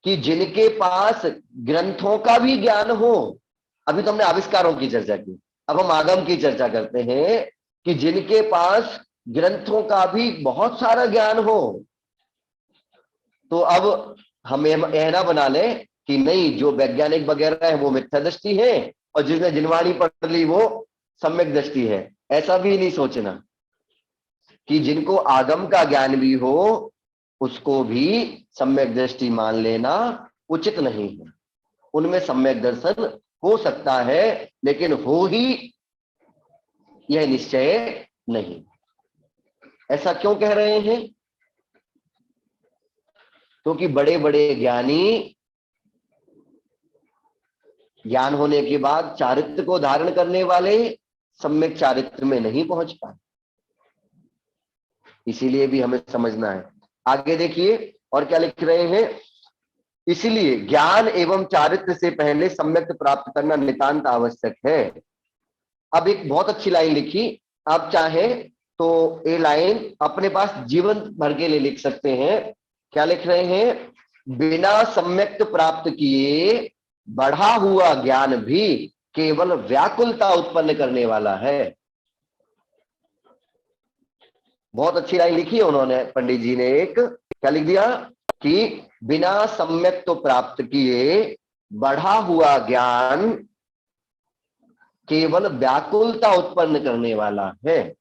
कि जिनके पास ग्रंथों का भी ज्ञान हो, अभी तो हमने आविष्कारों की चर्चा की, अब हम आगम की चर्चा करते हैं कि जिनके पास ग्रंथों का भी बहुत सारा ज्ञान हो, तो अब हम यह ना बना लें कि नहीं, जो वैज्ञानिक वगैरह है वो मिथ्या दृष्टि है और जिसने जिनवाणी पढ़ ली वो सम्यक दृष्टि है। ऐसा भी नहीं सोचना कि जिनको आगम का ज्ञान भी हो उसको भी सम्यक दृष्टि मान लेना उचित नहीं है। उनमें सम्यक दर्शन हो सकता है, लेकिन हो ही यह निश्चय नहीं। ऐसा क्यों कह रहे हैं? क्योंकि बड़े बड़े ज्ञानी ज्ञान होने के बाद चारित्र को धारण करने वाले सम्यक चारित्र में नहीं पहुंच पाए। इसीलिए भी हमें समझना है। आगे देखिए और क्या लिख रहे हैं। इसलिए ज्ञान एवं चारित्र से पहले सम्यक प्राप्त करना नितांत आवश्यक है। अब एक बहुत अच्छी लाइन लिखी, आप चाहे तो ये लाइन अपने पास जीवन भर के लिए लिख सकते हैं। क्या लिख रहे हैं? बिना सम्यक प्राप्त किए बढ़ा हुआ ज्ञान भी केवल व्याकुलता उत्पन्न करने वाला है। बहुत अच्छी लाइन लिखी है उन्होंने, पंडित जी ने। एक क्या लिख दिया कि बिना सम्यक तो प्राप्त किए बढ़ा हुआ ज्ञान केवल व्याकुलता उत्पन्न करने वाला है।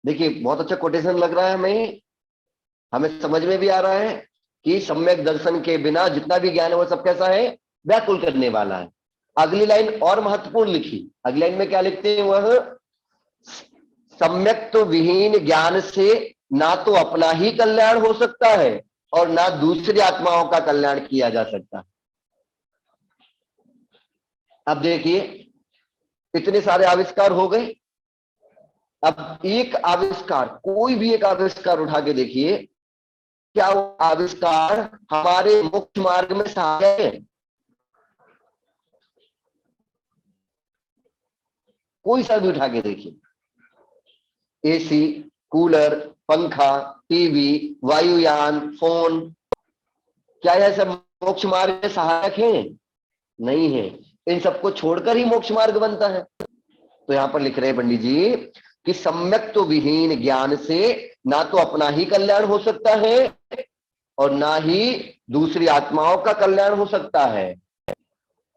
देखिए बहुत अच्छा कोटेशन लग रहा है हमें, हमें समझ में भी आ रहा है कि सम्यक दर्शन के बिना जितना भी ज्ञान है वो सब कैसा है? व्याकुल करने वाला है। अगली लाइन और महत्वपूर्ण लिखी। अगली लाइन में क्या लिखते हैं वह? सम्यक तो विहीन ज्ञान से ना तो अपना ही कल्याण हो सकता है और ना दूसरी आत्माओं का कल्याण किया जा सकता। अब देखिए इतने सारे आविष्कार हो गए, अब एक आविष्कार, कोई भी एक आविष्कार उठा के देखिए, क्या वो आविष्कार हमारे मोक्ष मार्ग में सहायक है? कोई सा भी उठा के देखिए, एसी, कूलर, पंखा, टीवी, वायुयान, फोन, क्या यह सब मोक्ष मार्ग में सहायक है? नहीं है। इन सबको छोड़कर ही मोक्ष मार्ग बनता है। तो यहां पर लिख रहे हैं पंडित जी कि सम्यक तो विहीन ज्ञान से ना तो अपना ही कल्याण हो सकता है और ना ही दूसरी आत्माओं का कल्याण हो सकता है।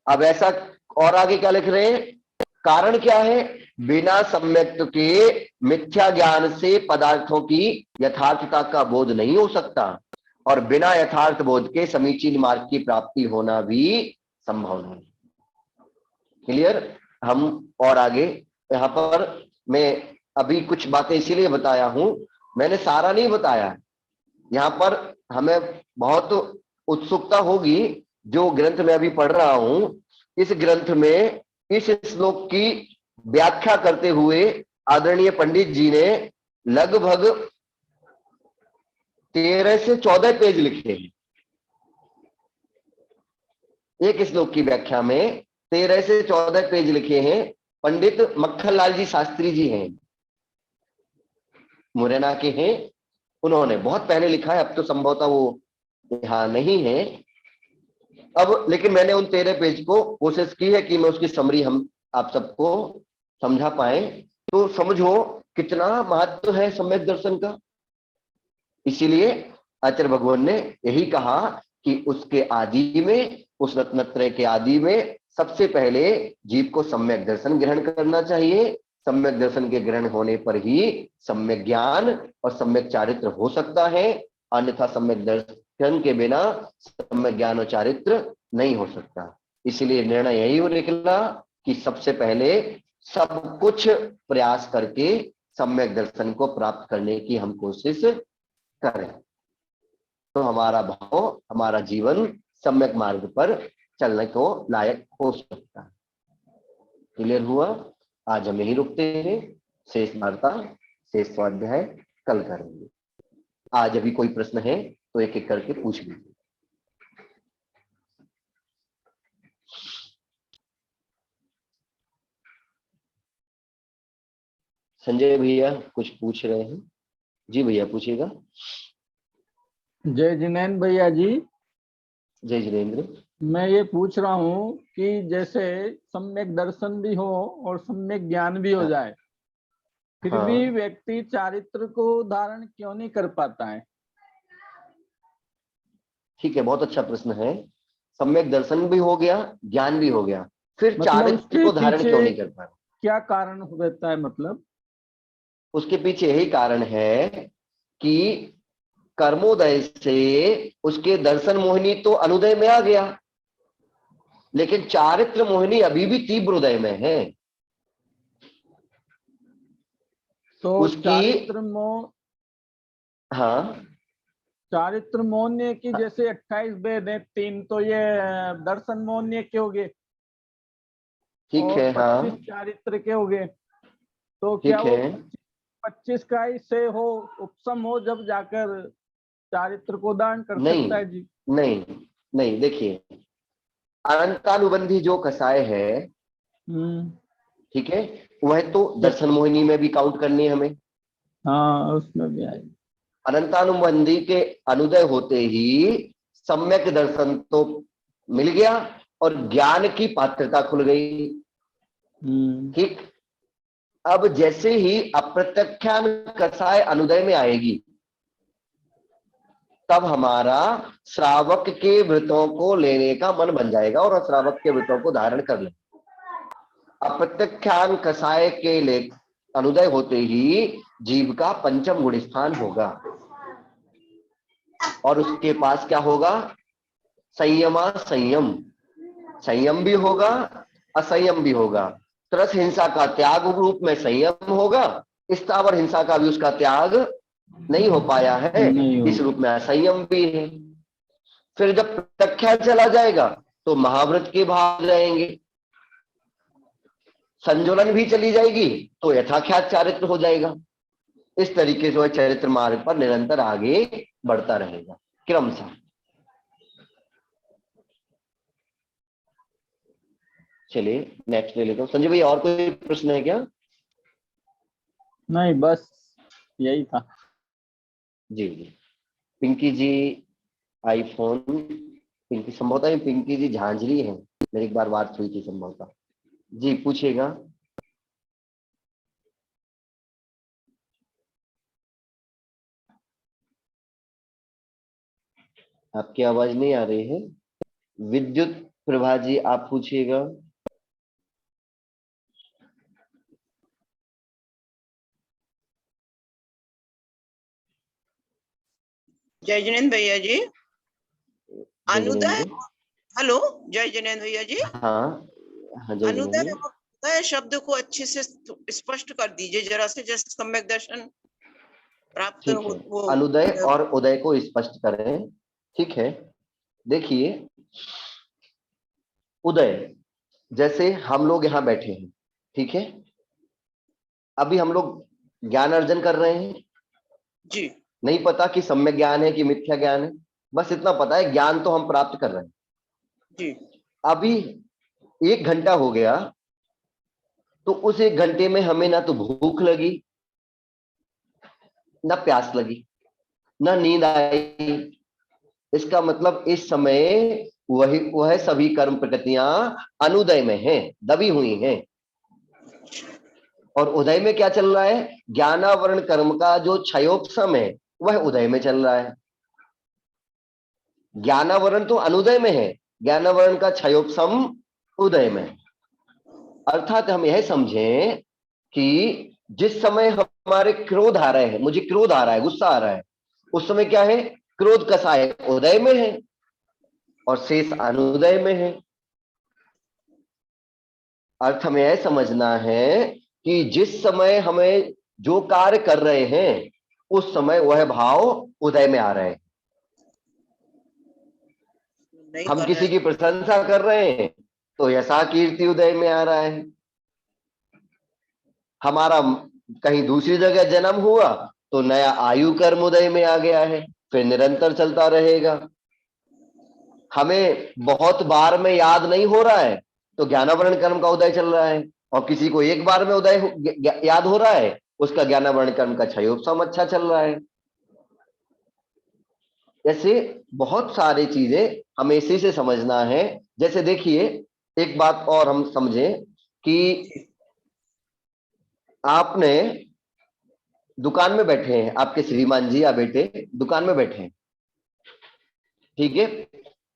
अब ऐसा, और आगे क्या लिख रहे हैं? कारण क्या है? बिना सम्यक्त के मिथ्या ज्ञान से पदार्थों की यथार्थता का बोध नहीं हो सकता और बिना यथार्थ बोध के समीचीन मार्ग की प्राप्ति होना भी संभव नहीं। क्लियर? हम और आगे यहां पर मैं अभी कुछ बातें इसीलिए बताया हूं, मैंने सारा नहीं बताया। यहां पर हमें बहुत उत्सुकता होगी, जो ग्रंथ में अभी पढ़ रहा हूं, इस ग्रंथ में इस श्लोक की व्याख्या करते हुए आदरणीय पंडित जी ने लगभग 13 से 14 पेज लिखे हैं। एक श्लोक की व्याख्या में 13 से 14 पेज लिखे हैं। पंडित मक्खनलाल जी शास्त्री जी हैं, मुरैना के हैं, उन्होंने बहुत पहले लिखा है, अब तो संभवतः वो यहाँ नहीं है अब, लेकिन मैंने उन 13 पेज को कोशिश की है कि मैं उसकी समरी हम आप सबको समझा पाए। तो समझो कितना महत्व है सम्यक दर्शन का। इसीलिए आचार्य भगवान ने यही कहा कि उसके आदि में, उस रत्नत्रय के आदि में सबसे पहले जीव को सम्यक दर्शन ग्रहण करना चाहिए। सम्यक दर्शन के ग्रहण होने पर ही सम्यक ज्ञान और सम्यक चारित्र हो सकता है, अन्यथा सम्यक दर्शन के बिना सम्यक ज्ञान और चारित्र नहीं हो सकता। इसलिए निर्णय यही हो निकला कि सबसे पहले सब कुछ प्रयास करके सम्यक दर्शन को प्राप्त करने की हम कोशिश करें, तो हमारा भाव, हमारा जीवन सम्यक मार्ग पर चलने को लायक हो सकता है। क्लियर हुआ? आज हम यही रुकते हैं। शेष वार्ता, शेष स्वाध्याय कल करेंगे। आज अभी कोई प्रश्न है तो एक एक करके पूछ लीजिए। संजय भैया कुछ पूछ रहे हैं? जी भैया पूछिएगा। जय जिनेन्द्र भैया जी। जय जिनेन्द्र। मैं ये पूछ रहा हूँ कि जैसे सम्यक दर्शन भी हो और सम्यक ज्ञान भी हो जाए, फिर हाँ, भी व्यक्ति चारित्र को धारण क्यों नहीं कर पाता है? ठीक है, बहुत अच्छा प्रश्न है। सम्यक दर्शन भी हो गया, ज्ञान भी हो गया, फिर मतलब चारित्र उसके को धारण क्यों पीछे नहीं कर पा रहे? क्या कारण रहता है? मतलब उसके पीछे यही कारण है कि कर्मोदय से उसके दर्शन मोहिनी तो अनुदय में आ गया, लेकिन चारित्र मोहिनी अभी भी तीव्र उदय में है। तो उसकी, चारित्र मोह, हाँ चारित्र मोहन्य की जैसे 28 वेद है, 3 तो ये दर्शन मोहन्य के हो गए ठीक और है, 25 हाँ चारित्र के हो गए। तो क्या ठीक वो है। 25 का ही से हो, उपसम हो, जब जाकर चारित्र को दान कर नहीं सकता है जी? नहीं नहीं, देखिए, अनंतानुबंधी जो कसाय है, ठीक है, वह तो दर्शन मोहिनी में भी काउंट करनी है हमें। हाँ, उसमें भी आएगी। अनंतानुबंधी के अनुदय होते ही सम्यक दर्शन तो मिल गया और ज्ञान की पात्रता खुल गई। ठीक, अब जैसे ही अप्रत्यक्षान कसाय अनुदय में आएगी, तब हमारा श्रावक के व्रतों को लेने का मन बन जाएगा और श्रावक के व्रतों को धारण कर लेंगे। अप्रत्यक्षान कसाय के ले अनुदय होते ही जीव का पंचम गुण स्थान होगा और उसके पास क्या होगा? संयमा संयम, संयम भी होगा, असंयम भी होगा। त्रस हिंसा का त्याग रूप में संयम होगा, स्थावर हिंसा का भी उसका त्याग नहीं हो पाया है, नहीं इस होगा। रूप में असंयम भी है। फिर जब प्रत्याख्यान चला जाएगा तो महाव्रत के भाग रहेंगे, संजुलन भी चली जाएगी तो यथाख्यात चारित्र हो जाएगा। इस तरीके से वह चरित्र मार्ग पर निरंतर आगे बढ़ता रहेगा क्रमशः। चलिए नेक्स्ट ले लेता हूँ। संजय भाई और कोई प्रश्न है क्या? नहीं, बस यही था। जी जी। पिंकी जी आईफोन, पिंकी संभवतः पिंकी जी झांझरी है, मेरी एक बार बात हुई थी संभवतः। जी पूछिएगा। आपकी आवाज नहीं आ रही है। विद्युत प्रभा जी आप पूछिएगा। जय जिनेन्द्र भैया जी। जय अनुदय, जिनेन्द्र। हेलो, जय जिनेन्द्र भैया जी। हाँ हाँ जय अनुदय जिनेन्द्र। उदय शब्द को अच्छे से स्पष्ट कर दीजिए जरा से, जैसे सम्यक दर्शन प्राप्त ठीक हो है, वो। अनुदय और उदय को स्पष्ट करें। ठीक है, देखिए उदय, जैसे हम लोग यहाँ बैठे हैं, ठीक है, अभी हम लोग ज्ञान अर्जन कर रहे हैं। जी नहीं पता कि सम्यक ज्ञान है कि मिथ्या ज्ञान है, बस इतना पता है ज्ञान तो हम प्राप्त कर रहे हैं। जी। अभी 1 घंटा हो गया, तो उस 1 घंटे में हमें ना तो भूख लगी, ना प्यास लगी, ना नींद आई। इसका मतलब इस समय वह सभी कर्म प्रकृतियां अनुदय में हैं, दबी हुई हैं। और उदय में क्या चल रहा है? ज्ञानावरण कर्म का जो क्षयोपशम है वह उदय में चल रहा है। ज्ञानावरण तो अनुदय में है, ज्ञानावरण का क्षयोपशम उदय में। अर्थात हम यह समझें कि जिस समय हमारे क्रोध आ रहे हैं, मुझे क्रोध आ रहा है, गुस्सा आ रहा है, उस समय क्या है? क्रोध कसाय उदय में है और शेष अनुदय में है। अर्थ हमें यह समझना है कि जिस समय हमें जो कार्य कर रहे हैं उस समय वह भाव उदय में आ रहे हैं। नहीं हम कर किसी रहे की प्रशंसा कर रहे हैं तो यशा कीर्ति उदय में आ रहा है। हमारा कहीं दूसरी जगह जन्म हुआ तो नया आयु कर्म उदय में आ गया है, फिर निरंतर चलता रहेगा। हमें बहुत बार में याद नहीं हो रहा है तो ज्ञानावरण कर्म का उदय चल रहा है, और किसी को एक बार में याद हो रहा है, उसका ज्ञानावरण कर्म का क्षयोपशम अच्छा चल रहा है। ऐसे बहुत सारी चीजें हमें इसी से समझना है। जैसे देखिए एक बात और हम समझें कि आपने दुकान में बैठे हैं, आपके श्रीमान जी या बेटे दुकान में बैठे हैं, ठीक है,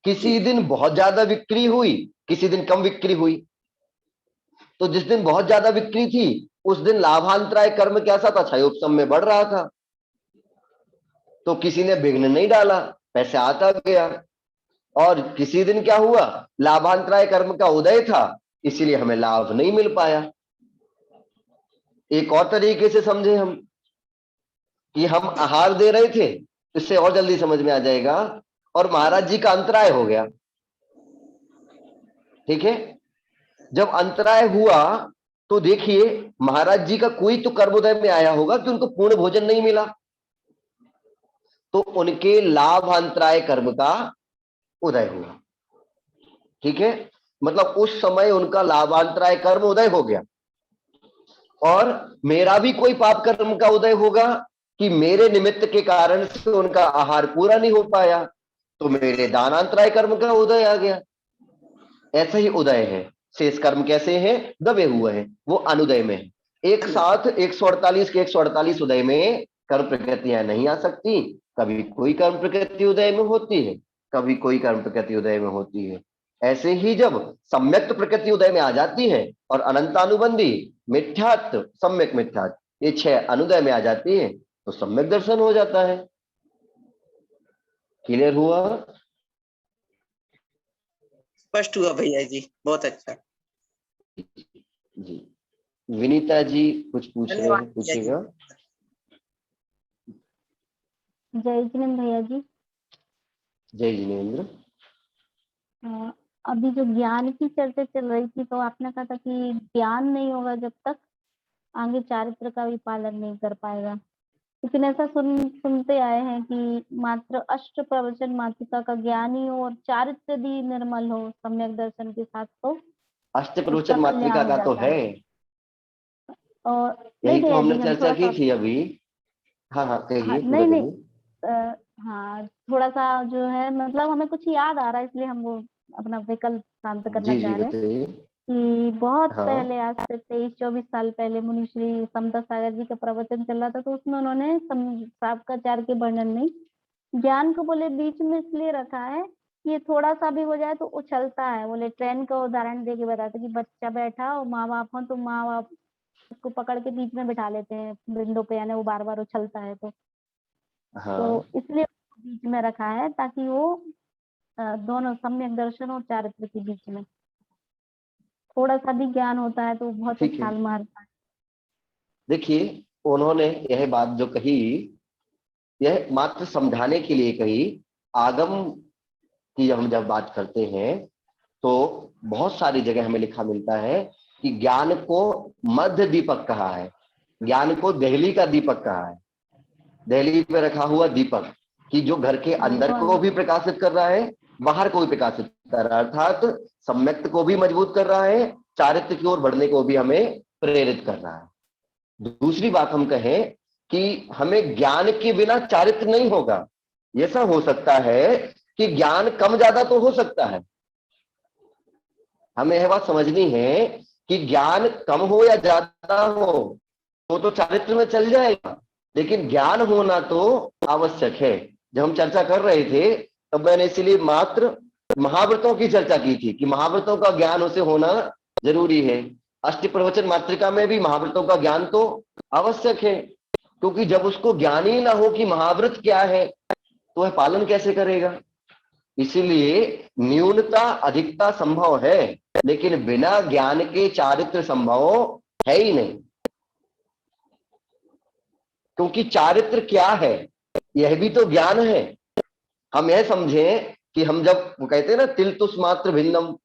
किसी दिन बहुत ज्यादा बिक्री हुई, किसी दिन कम बिक्री हुई। तो जिस दिन बहुत ज्यादा बिक्री थी उस दिन लाभांतराय कर्म कैसा था? क्षयोपशम में बढ़ रहा था। तो किसी ने विघ्न नहीं डाला, पैसे आता गया। और किसी दिन क्या हुआ? लाभांतराय कर्म का उदय था, इसीलिए हमें लाभ नहीं मिल पाया। एक और तरीके से समझे हम कि हम आहार दे रहे थे, इससे और जल्दी समझ में आ जाएगा, और महाराज जी का अंतराय हो गया। ठीक है, जब अंतराय हुआ तो देखिए महाराज जी का कोई तो कर्मोदय में आया होगा कि उनको पूर्ण भोजन नहीं मिला, तो उनके लाभ अंतराय कर्म का उदय हुआ। ठीक है, मतलब उस समय उनका लाभांतराय कर्म उदय हो गया। और मेरा भी कोई पाप कर्म का उदय होगा कि मेरे निमित्त के कारण से उनका आहार पूरा नहीं हो पाया, तो मेरे दानांतराय कर्म का उदय आ गया। ऐसा ही उदय है। शेष कर्म कैसे हैं? दबे हुए हैं, वो अनुदय में है। एक साथ 148 के 148 उदय में कर्म प्रकृतियां नहीं आ सकती। कभी कोई कर्म प्रकृति उदय में होती है, कभी कोई कर्म प्रकृति उदय में होती है। ऐसे ही जब सम्यक्त प्रकृति उदय में आ जाती है और अनंतानुबंधी मिथ्यात्व सम्यक मिथ्यात्व ये 6 अनुदय में आ जाती है तो सम्यक दर्शन हो जाता है। क्लियर हुआ? स्पष्ट हुआ भैया जी, बहुत अच्छा। जी विनीता जी कुछ पूछ रहे धन्यवाद हैं, भैया जी। पूछिएगा। जय जिनेन्द्र भैया जी। जय जिनेन्द्र। अभी जो ज्ञान की चर्चा चल रही थी, तो आपने कहा था कि ज्ञान नहीं होगा जब तक आगे चारित्र का भी पालन नहीं कर पाएगा। लेकिन ऐसा सुनते आए हैं कि मात्र अष्ट प्रवचन मातृका का ज्ञान ही हो और चारित्र भी निर्मल हो सम्यक दर्शन के साथ, तो अष्ट उसका प्रवचन मातृका कल्याण हो का तो जाता है, और यही नहीं तो नहीं, हमने अभी हम चर्चा थोड़ा की सा, थी अभी। हाँ हाँ, हाँ कहिए, पूरा नहीं नहीं, कहिए। अ, हाँ थोड़ा सा जो है, मतलब हमें कुछ याद आ रहा है, इसलिए हम वो अपना विकल्प शांत करना जी जी, चाह रहे हैं बताइए। कि बहुत हाँ पहले, आज से 23-24 साल पहले, मुनि श्री समता सागर जी का प्रवचन चल रहा था, तो उसमें उन्होंने साक्षात्कार के वर्णन में ज्ञान को बोले बीच में इसलिए रखा है कि ये थोड़ा सा भी हो जाए तो उछलता है। बोले ट्रेन का उदाहरण दे के बताते कि बच्चा बैठा और माँ बाप हो, तो माँ बाप उसको पकड़ के बीच में बिठा लेते हैं विंडो पे, यानी वो बार बार उछलता है, तो हाँ, इसलिए उसको बीच में रखा है ताकि वो दोनों सम्यक दर्शन और चारित्र के बीच में थोड़ा सा भी ज्ञान होता है तो बहुत ठीक है। उछाल मारता है। देखिए, उन्होंने यह बात जो कही, यह मात्र समझाने के लिए कही। आगम की हम जब बात करते हैं तो बहुत सारी जगह हमें लिखा मिलता है कि ज्ञान को मध्य दीपक कहा है, ज्ञान को दहली का दीपक कहा है। दहली पे रखा हुआ दीपक कि जो घर के हाँ अंदर को भी प्रकाशित कर रहा है, बाहर को भी प्रकाशित कर रहा है, अर्थात सम्यक्त को भी मजबूत कर रहा है, चारित्र की ओर बढ़ने को भी हमें प्रेरित कर रहा है। दूसरी बात हम कहें कि हमें ज्ञान के बिना चारित्र नहीं होगा। ऐसा हो सकता है कि ज्ञान कम ज्यादा तो हो सकता है, हमें यह बात समझनी है कि ज्ञान कम हो या ज्यादा हो तो चारित्र में चल जाएगा, लेकिन ज्ञान होना तो आवश्यक है। जब हम चर्चा कर रहे थे तब मैंने इसलिए मात्र महाव्रतों की चर्चा की थी कि महाव्रतों का ज्ञान उसे होना जरूरी है। अष्ट प्रवचन मातृका में भी महाव्रतों का ज्ञान तो आवश्यक है, क्योंकि जब उसको ज्ञान ही ना हो कि महाव्रत क्या है तो वह पालन कैसे करेगा। इसीलिए न्यूनता अधिकता संभव है, लेकिन बिना ज्ञान के चारित्र संभव है ही नहीं। क्योंकि चारित्र क्या है, यह भी तो ज्ञान है। हम यह समझें कि हम जब वो कहते हैं ना तिल तुस मात्र भिन्नम,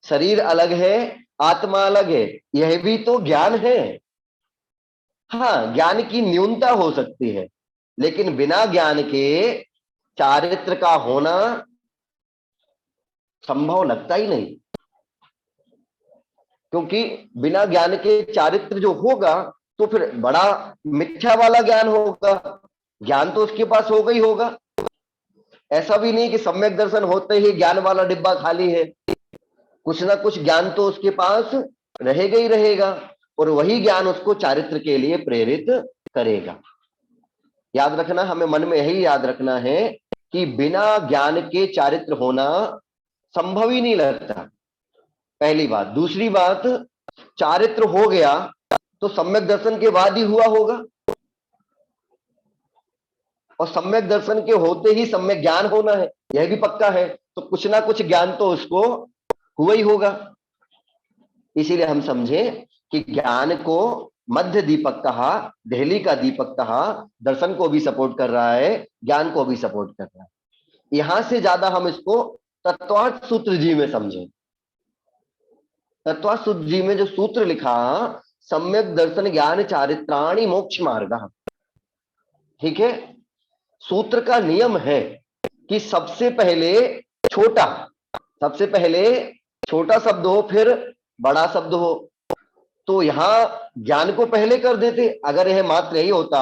शरीर अलग है आत्मा अलग है, यह भी तो ज्ञान है। हाँ, ज्ञान की न्यूनता हो सकती है, लेकिन बिना ज्ञान के चारित्र का होना संभव लगता ही नहीं। क्योंकि बिना ज्ञान के चारित्र जो होगा तो फिर बड़ा मिथ्या वाला ज्ञान होगा। ज्ञान तो उसके पास होगा ही होगा, ऐसा भी नहीं कि सम्यक दर्शन होते ही ज्ञान वाला डिब्बा खाली है। कुछ ना कुछ ज्ञान तो उसके पास रहेगा ही रहेगा, और वही ज्ञान उसको चारित्र के लिए प्रेरित करेगा। याद रखना, हमें मन में यही याद रखना है कि बिना ज्ञान के चारित्र होना संभव ही नहीं लगता, पहली बात। दूसरी बात, चारित्र हो गया तो सम्यक दर्शन के बाद ही हुआ होगा, और सम्यक दर्शन के होते ही सम्यक ज्ञान होना है, यह भी पक्का है। तो कुछ ना कुछ ज्ञान तो उसको हुआ ही होगा। इसीलिए हम समझे कि ज्ञान को मध्य दीपक कहा, दहली का दीपक कहा, दर्शन को भी सपोर्ट कर रहा है, ज्ञान को भी सपोर्ट कर रहा है। यहां से ज्यादा हम इसको तत्वार्थ सूत्र जी में समझे। तत्वार्थ सूत्र जी में जो सूत्र लिखा, सम्यक दर्शन ज्ञान चारित्राणि मोक्ष मार्ग, ठीक है। सूत्र का नियम है कि सबसे पहले छोटा, सबसे पहले छोटा शब्द हो फिर बड़ा शब्द हो। तो यहां ज्ञान को पहले कर देते, अगर यह मात्र यही होता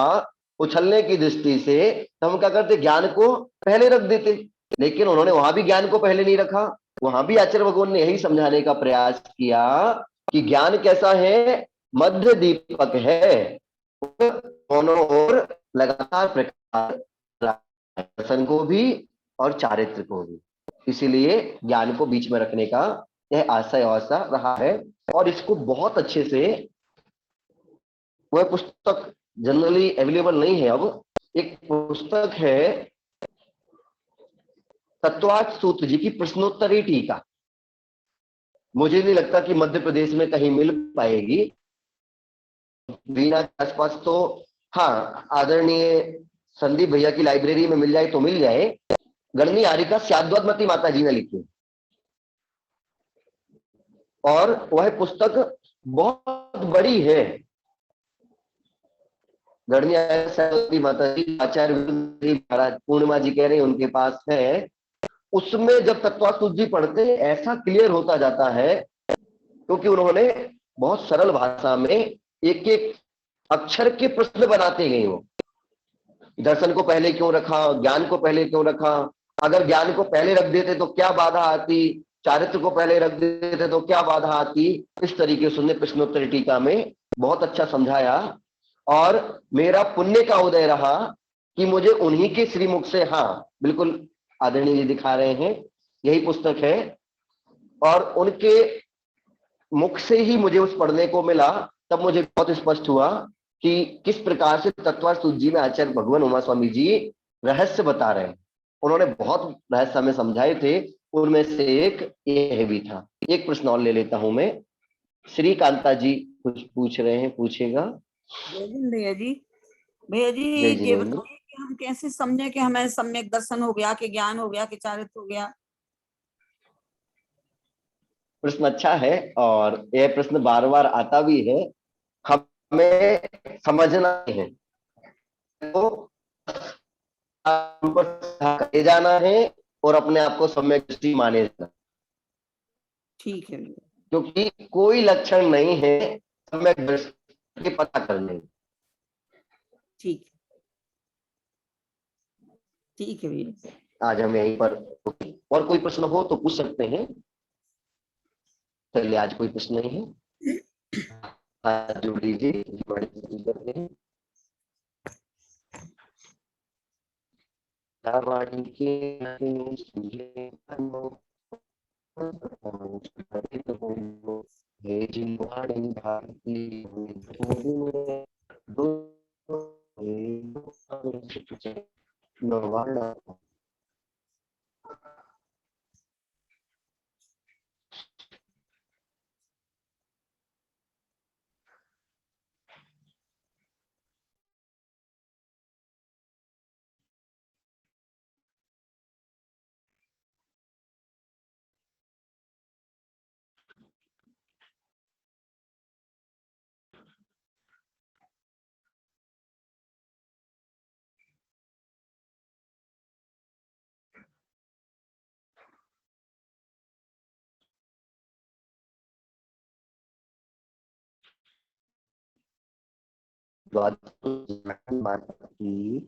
उछलने की दृष्टि से तो हम क्या करते, ज्ञान को पहले रख देते। लेकिन उन्होंने वहां भी ज्ञान को पहले नहीं रखा, वहां भी आचार्य भगवान ने यही समझाने का प्रयास किया कि ज्ञान कैसा है, मध्य दीपक है, दोनों ओर लगातार प्रकाश, दर्शन को भी और चारित्र को भी। इसीलिए ज्ञान को बीच में रखने का यह आशय ऐसा रहा है। और इसको बहुत अच्छे से, वह पुस्तक जनरली अवेलेबल नहीं है अब, एक पुस्तक है तत्वार्थ सूत्र जी की प्रश्नोत्तरी टीका, मुझे नहीं लगता कि मध्य प्रदेश में कहीं मिल पाएगी। वीणा के आसपास तो हाँ, आदरणीय संदीप भैया की लाइब्रेरी में मिल जाए तो मिल जाए। गणनी आरिका स्याद्वतमती माता जी ने लिखी, और वह पुस्तक बहुत बड़ी है। गणनीय सरस्वती माता जी, आचार्य विनोद जी महाराज, पूर्णिमा जी कह रहे हैं उनके पास है। उसमें जब तत्वास्तुत जी पढ़ते हैं ऐसा क्लियर होता जाता है, क्योंकि उन्होंने बहुत सरल भाषा में एक एक अक्षर के प्रश्न बनाते गए। वो दर्शन को पहले क्यों रखा, ज्ञान को पहले क्यों रखा, अगर ज्ञान को पहले रख देते तो क्या बाधा आती, चारित्र को पहले रख देते तो क्या बाधा आती। इस तरीके से उन्होंने प्रश्नोत्तर टीका में बहुत अच्छा समझाया। और मेरा पुण्य का उदय रहा कि मुझे उन्हीं के श्रीमुख से, हाँ बिल्कुल आदरणीय जी दिखा रहे हैं, यही पुस्तक है, और उनके मुख से ही मुझे उस पढ़ने को मिला। तब मुझे बहुत स्पष्ट हुआ कि किस प्रकार से तत्वास्तुत जी में आचार्य भगवान उमा स्वामी जी रहस्य बता रहे हैं। उन्होंने बहुत रहस्य हमें समझाए थे, उनमें से एक ये भी था। एक प्रश्न और ले लेता हूं मैं। श्री कांता जी कुछ पूछ रहे हैं, पूछेगा। जय हिंद भैया जी। भैया जी जय जी ये जय जी। बताइए कि हम कैसे समझे कि हमें सम्यक दर्शन हो गया, कि ज्ञान हो गया, कि चारित्र हो गया? प्रश्न अच्छा है और यह प्रश्न बार बार आता भी है। हमें समझना है तो करे जाना है और अपने आप को सम्यक दृष्टि माने जाना, ठीक है भैया। क्योंकि कोई लक्षण नहीं है सम्यक दृष्टि के पता करने में। ठीक ठीक है भैया। आज हम यहीं पर, और कोई प्रश्न हो तो पूछ सकते हैं। चलिए आज कोई प्रश्न नहीं है, हाथ जोड़ लीजिए, बड़ी सुंदर है। वाणी के सुझे हे जिनवाणी भारती दो नवाड़ा। द्वादश माता की